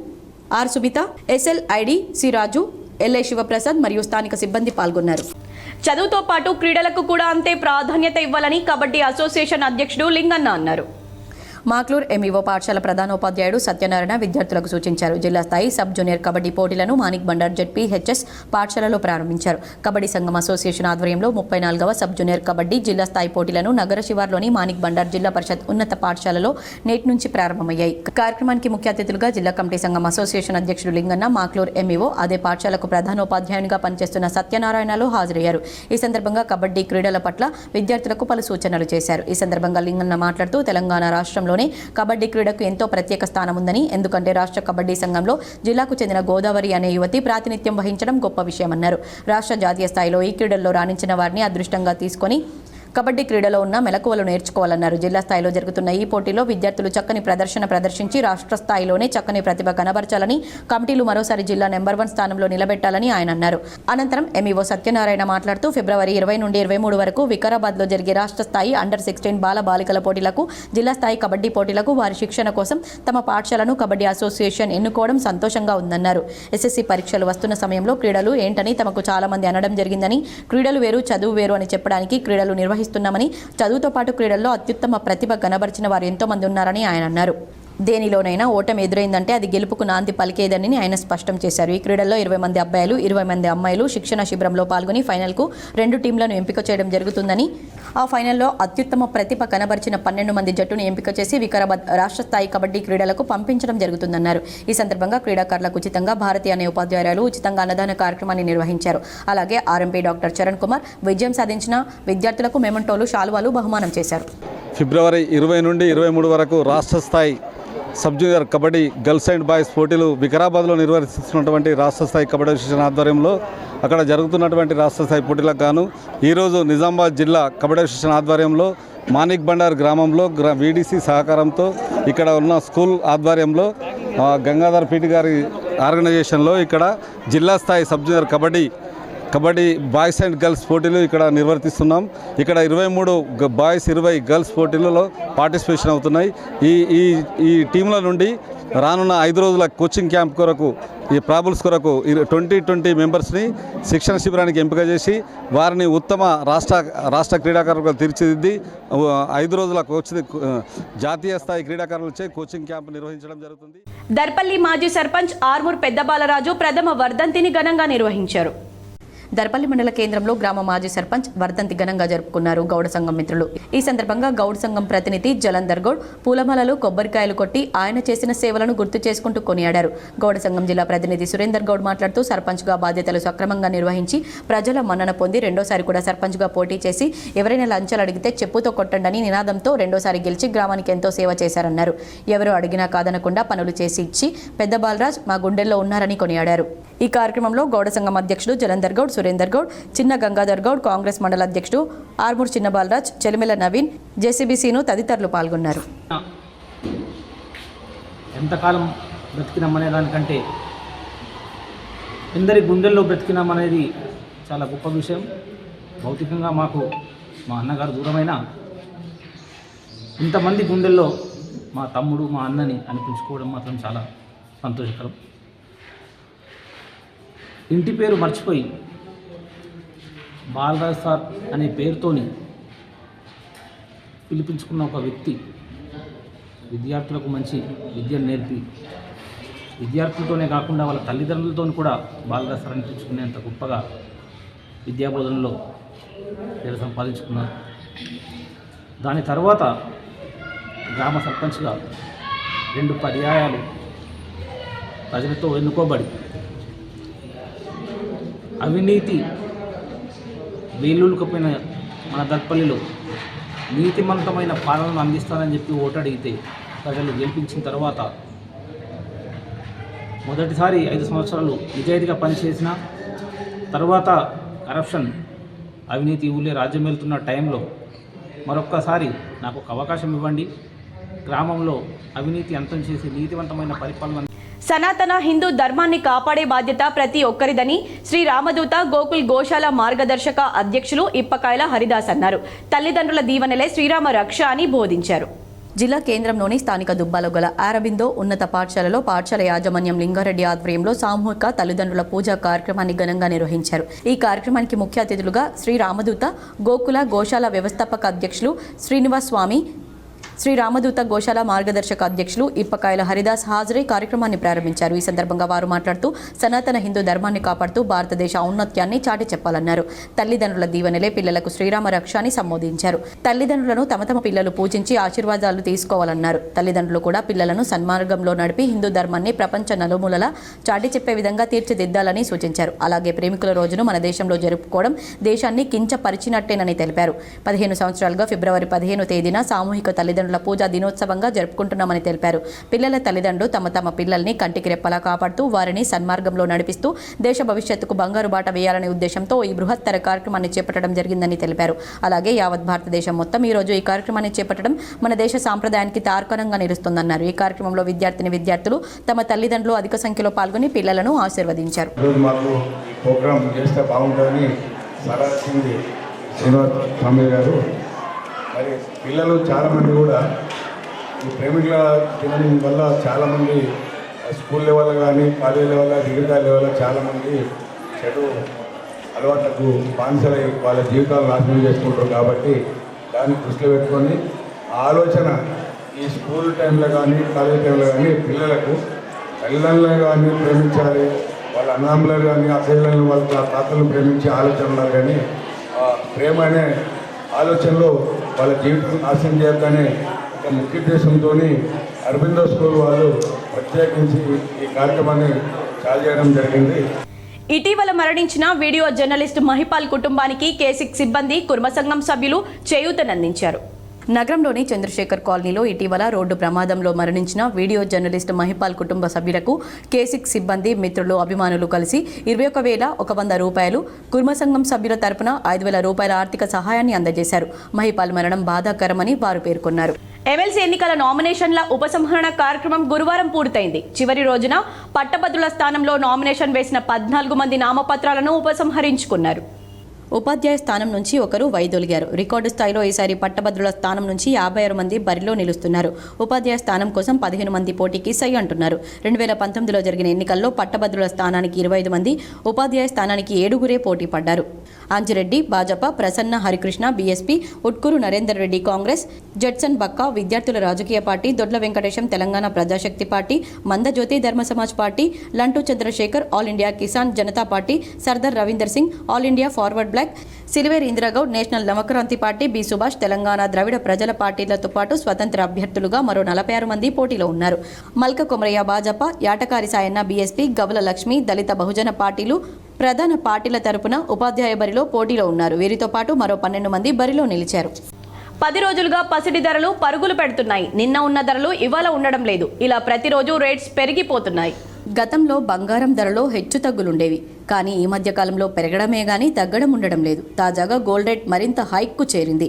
R Subitha, SLID C Raju, LI Sivaprasad మరియు స్థానిక సిబ్బంది పాల్గొన్నారు. చదువుతో పాటు క్రీడలకు కూడా అంతే ప్రాధాన్యత ఇవ్వాలని కబడ్డీ అసోసియేషన్ అధ్యక్షుడు లింగన్న అన్నారు. మాక్లూర్ ఎంఈఓ పాఠశాల ప్రధానోపాధ్యాయుడు సత్యనారాయణ విద్యార్థులకు సూచించారు. జిల్లా స్థాయి సబ్ జూనియర్ కబడ్డీ పోటీలను మాణిక్ బండార్ జెడ్పీహెచ్ఎస్ పాఠశాలలో ప్రారంభించారు. కబడ్డీ సంఘం అసోసియేషన్ ఆధ్వర్యంలో 34వ సబ్ జూనియర్ కబడ్డీ జిల్లా స్థాయి పోటీలను నగర శివార్లోని మాణిక్ బండార్ జిల్లా పరిషత్ ఉన్నత పాఠశాలలో నేటి నుంచి ప్రారంభమయ్యాయి. కార్యక్రమానికి ముఖ్య అతిథులుగా జిల్లా కమిటీ సంఘం అసోసియేషన్ అధ్యక్షుడు లింగన్న, మాక్లూర్ ఎంఈఓ, అదే పాఠశాలకు ప్రధానోపాధ్యాయునిగా పనిచేస్తున్న సత్యనారాయణలు హాజరయ్యారు. ఈ సందర్భంగా కబడ్డీ క్రీడల పట్ల విద్యార్థులకు పలు సూచనలు చేశారు. ఈ సందర్భంగా లింగన్న మాట్లాడుతూ తెలంగాణ రాష్ట్రంలో కబడ్డీ క్రీడకు ఎంతో ప్రత్యేక స్థానం ఉందని, ఎందుకంటే రాష్ట్ర కబడ్డీ సంఘంలో జిల్లాకు చెందిన గోదావరి అనే యువతి ప్రాతినిధ్యం వహించడం గొప్ప విషయమన్నారు. రాష్ట్ర జాతీయ స్థాయిలో ఈ క్రీడల్లో రాణించిన వారిని అదృష్టంగా తీసుకొని కబడ్డీ క్రీడలో ఉన్న మెలకువలు నేర్చుకోవాలన్నారు. జిల్లా స్థాయిలో జరుగుతున్న ఈ పోటీలో విద్యార్థులు చక్కని ప్రదర్శన ప్రదర్శించి రాష్ట్ర స్థాయిలోనే చక్కని ప్రతిభ కనబరచాలని, కమిటీలు మరోసారి జిల్లా నెంబర్ 1 స్థానంలో నిలబెట్టాలని ఆయన అన్నారు. అనంతరం ఎంఈఓ సత్యనారాయణ మాట్లాడుతూ ఫిబ్రవరి 20 నుండి 23 వరకు వికారాబాద్లో జరిగే రాష్ట్ర స్థాయి అండర్-16 బాల బాలికల పోటీలకు, జిల్లా స్థాయి కబడ్డీ పోటీలకు వారి శిక్షణ కోసం తమ పాఠశాలను కబడ్డీ అసోసియేషన్ ఎన్నుకోవడం సంతోషంగా ఉందన్నారు. ఎస్ఎస్సీ పరీక్షలు వస్తున్న సమయంలో క్రీడలు ఏంటని తమకు చాలా మంది అనడం జరిగిందని, క్రీడలు వేరు చదువు వేరు అని చెప్పడానికి క్రీడలు నిర్వహిస్తున్నామని, చదువుతో పాటు క్రీడల్లో అత్యుత్తమ ప్రతిభ కనబరిచిన వారు ఎంతో మంది ఉన్నారని ఆయన అన్నారు. దేనిలోనైనా ఓటమి ఎదురైందంటే అది గెలుపుకు నాంది పలికేదని ఆయన స్పష్టం చేశారు. ఈ క్రీడల్లో 20 మంది అబ్బాయిలు 20 మంది అమ్మాయిలు శిక్షణ శిబిరంలో పాల్గొని ఫైనల్కు 2 టీంలను ఎంపిక చేయడం జరుగుతుందని, ఆ ఫైనల్లో అత్యుత్తమ ప్రతిభ కనబరిచిన 12 మంది జట్టును ఎంపిక చేసి వికారాబాద్ రాష్ట్ర స్థాయి కబడ్డీ క్రీడలకు పంపించడం జరుగుతుందన్నారు. ఈ సందర్భంగా క్రీడాకారులకు ఉచితంగా భారతి అనే ఉపాధ్యాయురాలు ఉచితంగా అన్నదాన కార్యక్రమాన్ని నిర్వహించారు. అలాగే ఆర్ఎంపీ డాక్టర్ చరణ్ కుమార్ విజయం సాధించిన విద్యార్థులకు మెమంటోలు, శాలువాలు బహుమానం చేశారు. ఫిబ్రవరి 20 నుండి 23 వరకు రాష్ట్ర స్థాయి sub junior kabaddi girls and boys పోటీలు వికారాబాద్లో నిర్వహిస్తున్నటువంటి రాష్ట్ర స్థాయి కబడ్డీ అసోసియేషన్ ఆధ్వర్యంలో అక్కడ జరుగుతున్నటువంటి రాష్ట్ర స్థాయి పోటీలకు గాను ఈరోజు నిజామాబాద్ జిల్లా కబడ్డీ అసోసియేషన్ ఆధ్వర్యంలో మానిక్ బండార్ గ్రామంలో వీడీసీ సహకారంతో ఇక్కడ ఉన్న స్కూల్ ఆధ్వర్యంలో గంగాధర్ పీటి గారి ఆర్గనైజేషన్లో ఇక్కడ జిల్లా స్థాయి sub junior kabaddi boys and girls పోటీలు ఇక్కడ నిర్వర్తిస్తున్నాం. ఇక్కడ 23 బాయ్స్ 20 గర్ల్స్ పోటీలలో పార్టిసిపేషన్ అవుతున్నాయి. ఈ టీంల నుండి రానున్న 5 రోజుల కోచింగ్ క్యాంప్ కొరకు ఈ ప్రాబుల్స్ కొరకు 20 మెంబర్స్ని శిక్షణ శిబిరానికి ఎంపిక చేసి వారిని ఉత్తమ రాష్ట్ర క్రీడాకారులుగా తీర్చిదిద్ది 5 రోజుల జాతీయ స్థాయి క్రీడాకారులచే కోచింగ్ క్యాంప్ నిర్వహించడం జరుగుతుంది. దర్పల్లి మాజీ సర్పంచ్ ఆర్మూర్ పెద్ద బాలరాజు ప్రథమ వర్ధంతిని ఘనంగా నిర్వహించారు. దర్పల్లి మండల కేంద్రంలో గ్రామ మాజీ సర్పంచ్ వర్ధంతి ఘనంగా జరుపుకున్నారు గౌడ సంఘం మిత్రులు. ఈ సందర్భంగా గౌడ సంఘం ప్రతినిధి జలంధర్ గౌడ్ పూలమాలలు కొబ్బరికాయలు కొట్టి ఆయన చేసిన సేవలను గుర్తు చేసుకుంటూ కొనియాడారు. గౌడ సంఘం జిల్లా ప్రతినిధి సురేందర్ గౌడ్ మాట్లాడుతూ సర్పంచ్గా బాధ్యతలు సక్రమంగా నిర్వహించి ప్రజల మన్నన పొంది రెండోసారి కూడా సర్పంచ్గా పోటీ చేసి ఎవరైనా లంచాలు అడిగితే చెప్పుతో కొట్టండని నినాదంతో రెండోసారి గెలిచి గ్రామానికి ఎంతో సేవ చేశారన్నారు. ఎవరు అడిగినా కాదనకుండా పనులు చేసి ఇచ్చి పెద్ద బాలరాజ్ మా గుండెల్లో ఉన్నారని కొనియాడారు. ఈ కార్యక్రమంలో గౌడ సంఘం అధ్యక్షుడు జలంధర్ గౌడ్, సురేందర్ గౌడ్, చిన్న గంగాధర్ గౌడ్, కాంగ్రెస్ మండల అధ్యక్షుడు ఆర్మూర్ చిన్న బాలరాజ్, చెలిమెల నవీన్, జేసీబీసీను తదితరులు పాల్గొన్నారు. ఎంతకాలం బ్రతికినామనే దానికంటే ఎందరి గుండెల్లో బ్రతికినామనేది చాలా గొప్ప విషయం. భౌతికంగా మాకు మా అన్నగారు దూరమైన ఇంతమంది గుండెల్లో మా తమ్ముడు మా అన్నని అనిపించుకోవడం మాత్రం చాలా సంతోషకరం. ఇంటి పేరు మర్చిపోయి బాలరాజ్ సార్ అనే పేరుతోని పిలిపించుకున్న ఒక వ్యక్తి విద్యార్థులకు మంచి విద్యను నేర్పి విద్యార్థులతోనే కాకుండా వాళ్ళ తల్లిదండ్రులతో కూడా బాలరాజ్ సార్ అనిపించుకునేంత గొప్పగా విద్యాబోధనలో పేరు సంపాదించుకున్నారు. దాని తర్వాత గ్రామ సర్పంచ్గా 2 పర్యాయాలు ప్రజలతో ఎన్నుకోబడి అవినీతి వేలుకపోయిన మన దర్పల్లిలో నీతిమంతమైన పాలనను అందిస్తానని చెప్పి ఓటు అడిగితే ప్రజలు గెలిపించిన తర్వాత మొదటిసారి 5 సంవత్సరాలు నిజాయితీగా పనిచేసిన తర్వాత కరప్షన్ అవినీతి ఊళ్ళే రాజ్యం వెళ్తున్న టైంలో మరొక్కసారి నాకు ఒక అవకాశం ఇవ్వండి, గ్రామంలో అవినీతి అంతం చేసి నీతివంతమైన పరిపాలన. సనాతన హిందూ ధర్మాన్ని కాపాడే బాధ్యత ప్రతి ఒక్కరిదని శ్రీ రామదూత గోకుల్ గోశాల మార్గదర్శక అధ్యక్షులు ఇప్పకాయల హరిదాస్ అన్నారు. తల్లిదండ్రుల దీవెనలే శ్రీరామ రక్ష అని బోధించారు. జిల్లా కేంద్రంలోని స్థానిక దుబ్బాలో గల అరబిందో ఉన్నత పాఠశాలలో పాఠశాల యాజమాన్యం లింగారెడ్డి ఆధ్వర్యంలో సామూహిక తల్లిదండ్రుల పూజా కార్యక్రమాన్ని ఘనంగా నిర్వహించారు. ఈ కార్యక్రమానికి ముఖ్య అతిథులుగా శ్రీ రామదూత గోకుల గోశాల వ్యవస్థాపక అధ్యక్షులు శ్రీనివాస్ స్వామి, శ్రీ రామదూత గోశాల మార్గదర్శక అధ్యక్షులు ఇప్పకాయల హరిదాస్ హాజరై కార్యక్రమాన్ని ప్రారంభించారు. ఈ సందర్భంగా వారు మాట్లాడుతూ సనాతన హిందూ ధర్మాన్ని కాపాడుతూ భారతదేశ ఔన్నత్యాన్ని చాటి చెప్పాలన్నారు. తల్లిదండ్రుల దీవెనలే పిల్లలకు శ్రీరామ రక్ష అని సంబోధించారు. తల్లిదండ్రులను తమ పిల్లలు పూజించి ఆశీర్వాదాలు తీసుకోవాలన్నారు. తల్లిదండ్రులు కూడా పిల్లలను సన్మార్గంలో నడిపి హిందూ ధర్మాన్ని ప్రపంచ నలుమూలలా చాటి చెప్పే విధంగా తీర్చిదిద్దాలని సూచించారు. అలాగే ప్రేమికుల రోజును మన దేశంలో జరుపుకోవడం దేశాన్ని కించపరిచినట్టేనని తెలిపారు. 15 సంవత్సరాలుగా ఫిబ్రవరి 15వ తేదీన సామూహిక తల్లిదండ్రుల పూజా దినోత్సవంగా జరుపుకుంటున్నామని తెలిపారు. పిల్లల తల్లిదండ్రులు తమ పిల్లల్ని కంటికి రెప్పలా కాపాడుతూ వారిని సన్మార్గంలో నడిపిస్తూ దేశ భవిష్యత్తుకు బంగారు బాట వేయాలనే ఉద్దేశంతో ఈ బృహత్తర కార్యక్రమాన్ని చేపట్టడం జరిగిందని తెలిపారు. అలాగే యావత్ భారతదేశం మొత్తం ఈ రోజు ఈ కార్యక్రమాన్ని చేపట్టడం మన దేశ సాంప్రదాయానికి తార్కాణంగా నిలుస్తుందన్నారు. ఈ కార్యక్రమంలో విద్యార్థులు తమ తల్లిదండ్రులు అధిక సంఖ్యలో పాల్గొని పిల్లలను ఆశీర్వదించారు. మరి పిల్లలు చాలామంది కూడా ఈ ప్రేమికుల దినం వల్ల చాలామంది స్కూల్ లెవెల్ కానీ కాలేజ్ లెవెల్ డిగ్రీ లెవెల్ చాలామంది చెడు అలవాట్లకు బానిసలై వాళ్ళ జీవితాలు నాశనం చేసుకుంటారు. కాబట్టి దాన్ని దృష్టిలో పెట్టుకొని ఆలోచన ఈ స్కూల్ టైంలో కానీ కాలేజ్ టైంలో కానీ పిల్లలకు తల్లిదండ్రులను కానీ ప్రేమించాలి, వాళ్ళ అన్నదమ్ములను కానీ అక్కలను వాళ్ళ తాతలను ప్రేమించే ఆలోచన ఉన్నారు. కానీ ప్రేమ అనే ఆలోచనలో వాళ్ళ జీవితం నాశనం చేయగానే ఒక ముఖ్య ఉద్దేశంతో అరబిందో స్కూల్ వాళ్ళు ప్రత్యేకించి ఈ కార్యక్రమాన్ని చాలు చేయడం జరిగింది. ఇటీవల మరణించిన వీడియో జర్నలిస్ట్ మహిపాల్ కుటుంబానికి K6 సిబ్బంది కుర్మ సంఘం సభ్యులు చేయూతనందించారు. నగరంలోని చంద్రశేఖర్ కాలనీలో ఇటీవల రోడ్డు ప్రమాదంలో మరణించిన వీడియో జర్నలిస్ట్ మహిపాల్ కుటుంబ సభ్యులకు కేసిక్ సిబ్బంది మిత్రులు అభిమానులు కలిసి 21,100 రూపాయలు, కుర్మ సంఘం సభ్యుల తరపున 5,000 రూపాయల ఆర్థిక సహాయాన్ని అందజేశారు. మహిపాల్ మరణం బాధాకరమని వారు పేర్కొన్నారు. ఎమ్మెల్సీ ఎన్నికల నామినేషన్ల ఉపసంహరణ కార్యక్రమం గురువారం పూర్తయింది. చివరి రోజున పట్టభద్రుల స్థానంలో నామినేషన్ వేసిన 14 మంది నామపత్రాలను ఉపసంహరించుకున్నారు. ఉపాధ్యాయ స్థానం నుంచి ఒకరు వైదొలిగారు. రికార్డు స్థాయిలో ఈసారి పట్టభద్రుల స్థానం నుంచి 56 మంది బరిలో నిలుస్తున్నారు. ఉపాధ్యాయ స్థానం కోసం 15 మంది పోటీకి సై అంటున్నారు. 2019లో జరిగిన ఎన్నికల్లో పట్టభద్రుల స్థానానికి 25 మంది, ఉపాధ్యాయ స్థానానికి 7గురే పోటీ పడ్డారు. అంజిరెడ్డి భాజపా, ప్రసన్న హరికృష్ణ బీఎస్పీ, ఉట్కూరు నరేందర్ రెడ్డి కాంగ్రెస్, జడ్సన్ బక్కా విద్యార్థుల రాజకీయ party, Dodla Venkatesham Telangana Prajashakti party, Mandajyothi Dharma Samaj party, లంటూ Chandrasekhar all India Kisan Janata party, Sardar Ravinder Singh all India forward bloc, సిల్వేర్ Indiragoud national Navakranti party, B Subhash Telangana Dravida ప్రజల పార్టీలతో పాటు స్వతంత్ర అభ్యర్థులుగా మరో 46 మంది పోటీలో ఉన్నారు. మల్క కొమరయ్య భాజపా, యాటకారి సాయన్న బీఎస్పీ, గవల లక్ష్మి దళిత బహుజన పార్టీలు ప్రధాన పార్టీల తరపున ఉపాధ్యాయ బరిలో పోటీలో ఉన్నారు. వీరితో పాటు మరో 12 మంది బరిలో నిలిచారు. 10 రోజులుగా పసిడి ధరలు పరుగులు పెడుతున్నాయి. నిన్న ఉన్న ధరలు ఇవాళ ఉండడం లేదు. ఇలా ప్రతిరోజు రేట్స్ పెరిగిపోతున్నాయి. గతంలో బంగారం ధరలో హెచ్చు తగ్గులుండేవి, కానీ ఈ మధ్య కాలంలో పెరగడమే గానీ తగ్గడం ఉండడం లేదు. తాజాగా గోల్డ్ రేట్ మరింత హైక్కు చేరింది.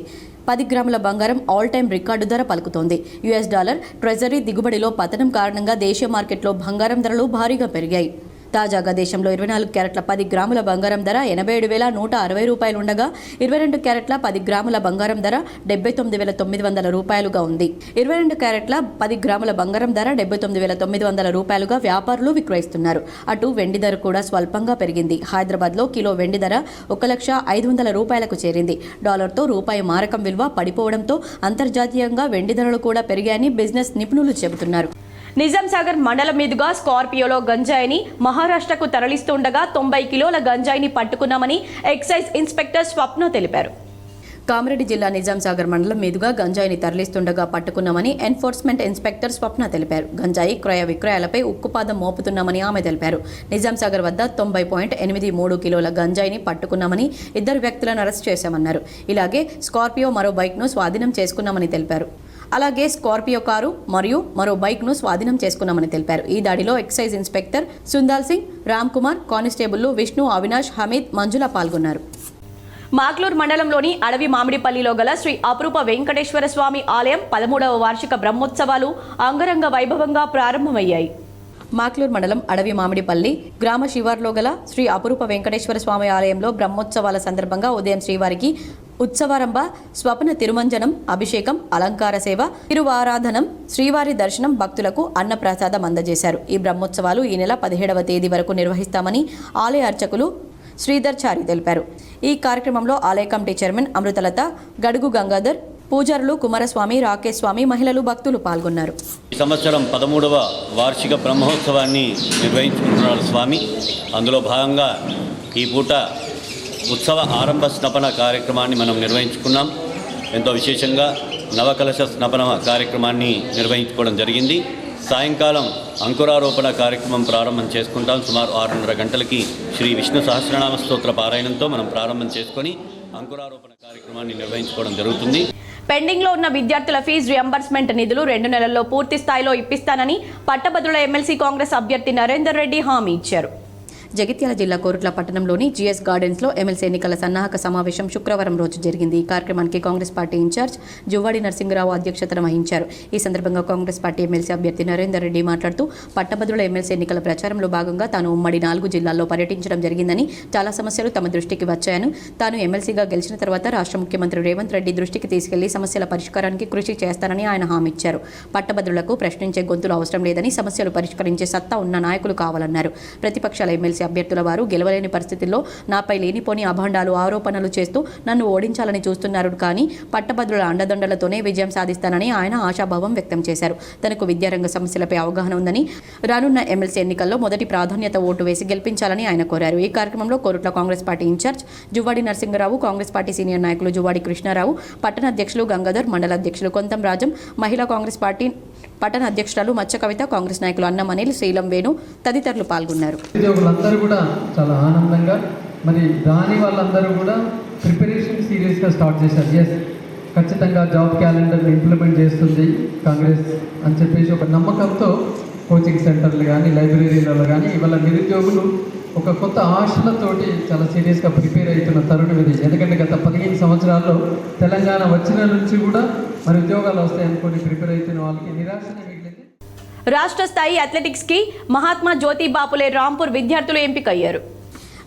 10 గ్రాముల బంగారం ఆల్ టైమ్ రికార్డు ధర పలుకుతోంది. US డాలర్ ట్రెజరీ దిగుబడిలో పతనం కారణంగా దేశీయ మార్కెట్లో బంగారం ధరలు భారీగా పెరిగాయి. తాజాగా దేశంలో 24 క్యారెట్ల 10 గ్రాముల బంగారం ధర 87,160 రూపాయలు ఉండగా 22 క్యారెట్ల 10 గ్రాముల బంగారం ధర 79,900 రూపాయలుగా ఉంది. 22 క్యారెట్ల 10 గ్రాముల బంగారం ధర 79,900 రూపాయలుగా వ్యాపారులు విక్రయిస్తున్నారు. అటు వెండి ధర కూడా స్వల్పంగా పెరిగింది. హైదరాబాద్లో కిలో వెండి ధర 1,05,000 రూపాయలకు చేరింది. డాలర్తో రూపాయి మారకం విలువ పడిపోవడంతో అంతర్జాతీయంగా వెండి ధరలు కూడా పెరిగాయని బిజినెస్ నిపుణులు చెబుతున్నారు. నిజాం సాగర్ మండలం మీదుగా స్కార్పియోలో గంజాయిని మహారాష్ట్రకు తరలిస్తుండగా 90 కిలోల గంజాయిని పట్టుకున్నామని ఎక్సైజ్ ఇన్స్పెక్టర్ స్వప్న తెలిపారు. కామారెడ్డి జిల్లా నిజాం సాగర్ మండలం మీదుగా గంజాయిని తరలిస్తుండగా పట్టుకున్నామని ఎన్ఫోర్స్మెంట్ ఇన్స్పెక్టర్ స్వప్న తెలిపారు. గంజాయి క్రయ విక్రయాలపై ఉక్కుపాదం మోపుతున్నామని ఆమె తెలిపారు. నిజాం సాగర్ వద్ద 90.83 కిలోల గంజాయిని పట్టుకున్నామని 2 వ్యక్తులను అరెస్ట్ చేశామన్నారు. ఇలాగే స్కార్పియో మరో బైక్ను స్వాధీనం చేసుకున్నామని తెలిపారు. అలాగే స్కార్పియో కారు మరియు మరో బైక్ను స్వాధీనం చేసుకున్నామని తెలిపారు. ఈ దాడిలో ఎక్సైజ్ ఇన్స్పెక్టర్ సుందాల్ సింగ్, రామ్ కుమార్, కానిస్టేబుల్లు విష్ణు, అవినాష్, హమీద్, మంజుల పాల్గొన్నారు. మాక్లూర్ మండలంలోని అడవి మామిడిపల్లిలో గల శ్రీ అపురూప వెంకటేశ్వర స్వామి ఆలయం 13వ వార్షిక బ్రహ్మోత్సవాలు అంగరంగ వైభవంగా ప్రారంభమయ్యాయి. మాక్లూర్ మండలం అడవి మామిడిపల్లి గ్రామ శివార్లో గల శ్రీ అపురూప వెంకటేశ్వర స్వామి ఆలయంలో బ్రహ్మోత్సవాల సందర్భంగా ఉదయం శ్రీవారికి ఉత్సవారంభ, స్వప్న తిరుమంజనం, అభిషేకం, అలంకార సేవ, తిరువారాధనం, శ్రీవారి దర్శనం, భక్తులకు అన్నప్రసాదం అందజేశారు. ఈ బ్రహ్మోత్సవాలు ఈ నెల 17వ తేదీ వరకు నిర్వహిస్తామని ఆలయ అర్చకులు శ్రీధర్ చారి తెలిపారు. ఈ కార్యక్రమంలో ఆలయ కమిటీ చైర్మన్ అమృతలత, గడుగు గంగాధర్, పూజారులు కుమారస్వామి, రాకేష్ స్వామి, మహిళలు, భక్తులు పాల్గొన్నారు. ఈ సంవత్సరం 13వ వార్షిక బ్రహ్మోత్సవాన్ని నిర్వహించుకుంటున్నారు స్వామి. అందులో భాగంగా ఈ పూట ఉత్సవ ఆరంభ స్నపన కార్యక్రమాన్ని మనం నిర్వహించుకున్నాం. ఎంతో విశేషంగా నవకలశ స్నపన కార్యక్రమాన్ని నిర్వహించుకోవడం జరిగింది. సాయంకాలం అంకురారోపణ కార్యక్రమం ప్రారంభం చేసుకుంటాం. సుమారు 6:30 గంటలకి శ్రీ విష్ణు సహస్రనామ స్తోత్ర పారాయణంతో మనం ప్రారంభం చేసుకొని అంకురారోపణ కార్యక్రమాన్ని నిర్వహించుకోవడం జరుగుతుంది. పెండింగ్లో ఉన్న విద్యార్థుల ఫీజు రియంబర్స్మెంట్ నిధులు 2 నెలల్లో పూర్తి స్థాయిలో ఇప్పిస్తానని పట్టభద్రుల ఎమ్మెల్సీ కాంగ్రెస్ అభ్యర్థి నరేందర్ రెడ్డి హామీ ఇచ్చారు. జగిత్యాల జిల్లా కోరుట్ల పట్టణంలోని జిఎస్ గార్డెన్స్లో ఎమ్మెల్సీ ఎన్నికల సన్నాహక సమావేశం శుక్రవారం రోజు జరిగింది. ఈ కార్యక్రమానికి కాంగ్రెస్ పార్టీ ఇన్ఛార్జ్ జువ్వాడి నరసింగరావు అధ్యక్షతన వహించారు. ఈ సందర్భంగా కాంగ్రెస్ పార్టీ ఎమ్మెల్సీ అభ్యర్థి నరేందర్ రెడ్డి మాట్లాడుతూ పట్టభద్రుల ఎమ్మెల్సీ ఎన్నికల ప్రచారంలో భాగంగా తాను ఉమ్మడి 4 జిల్లాల్లో పర్యటించడం జరిగిందని, చాలా సమస్యలు తమ దృష్టికి వచ్చాయని, తాను ఎమ్మెల్సీగా గెలిచిన తర్వాత రాష్ట్ర ముఖ్యమంత్రి రేవంత్ రెడ్డి దృష్టికి తీసుకెళ్లి సమస్యల పరిష్కారానికి కృషి చేస్తానని ఆయన హామీ ఇచ్చారు. పట్టభద్రులకు ప్రశ్నించే గొంతులు అవసరం లేదని, సమస్యలు పరిష్కరించే సత్తా ఉన్న నాయకులు కావాలన్నారు. ప్రతిపక్షాల ఎమ్మెల్సీ అభ్యర్థుల వారు గెలవలేని పరిస్థితుల్లో నాపై లేనిపోని అభాండాలు, ఆరోపణలు చేస్తూ నన్ను ఓడించాలని చూస్తున్నారు, కానీ పట్టభద్రుల అండదండలతోనే విజయం సాధిస్తానని ఆయన ఆశాభావం వ్యక్తం చేశారు. తనకు విద్యారంగ సమస్యలపై అవగాహన ఉందని, రానున్న ఎమ్మెల్సీ ఎన్నికల్లో మొదటి ప్రాధాన్యత ఓటు వేసి గెలిపించాలని ఆయన కోరారు. ఈ కార్యక్రమంలో Korutla Congress party incharge Juvvadi Narasingarao, Congress party senior నాయకులు జువ్వాడి కృష్ణారావు, పట్టణ అధ్యక్షులు గంగాధర్, మండల అధ్యక్షులు కొంతం రాజం, మహిళా కాంగ్రెస్ పార్టీ పట్టణ అధ్యక్షురాలు మచ్చ కవిత, కాంగ్రెస్ నాయకులు అన్నం అనిల్, శ్రీలం వేణు తదితరులు పాల్గొన్నారు. ఉద్యోగులందరూ కూడా చాలా ఆనందంగా, మరి దాని వాళ్ళందరూ కూడా ప్రిపరేషన్ సీరియస్గా స్టార్ట్ చేశారు. ఎస్, ఖచ్చితంగా జాబ్ క్యాలెండర్ని ఇంప్లిమెంట్ చేస్తుంది కాంగ్రెస్ అని చెప్పేసి ఒక నమ్మకంతో కోచింగ్ సెంటర్లు కానీ లైబ్రరీలలో కానీ ఇవాళ నిరుద్యోగులు ఒక కొత్త ఆశలతోటి చాలా సీరియస్గా ప్రిపేర్ అవుతున్న తరుణం ఇది. ఎందుకంటే గత 15 సంవత్సరాల్లో తెలంగాణ వచ్చిన నుంచి కూడా మరి ఉద్యోగాలు వస్తాయనుకొని ప్రిపేర్ అవుతున్న వాళ్ళకి నిరాశనే మిగిలింది. రాష్ట్ర స్థాయి అథ్లెటిక్స్ కి మహాత్మా జ్యోతి బాపులే రాంపూర్ విద్యార్థులు ఎంపికయ్యారు.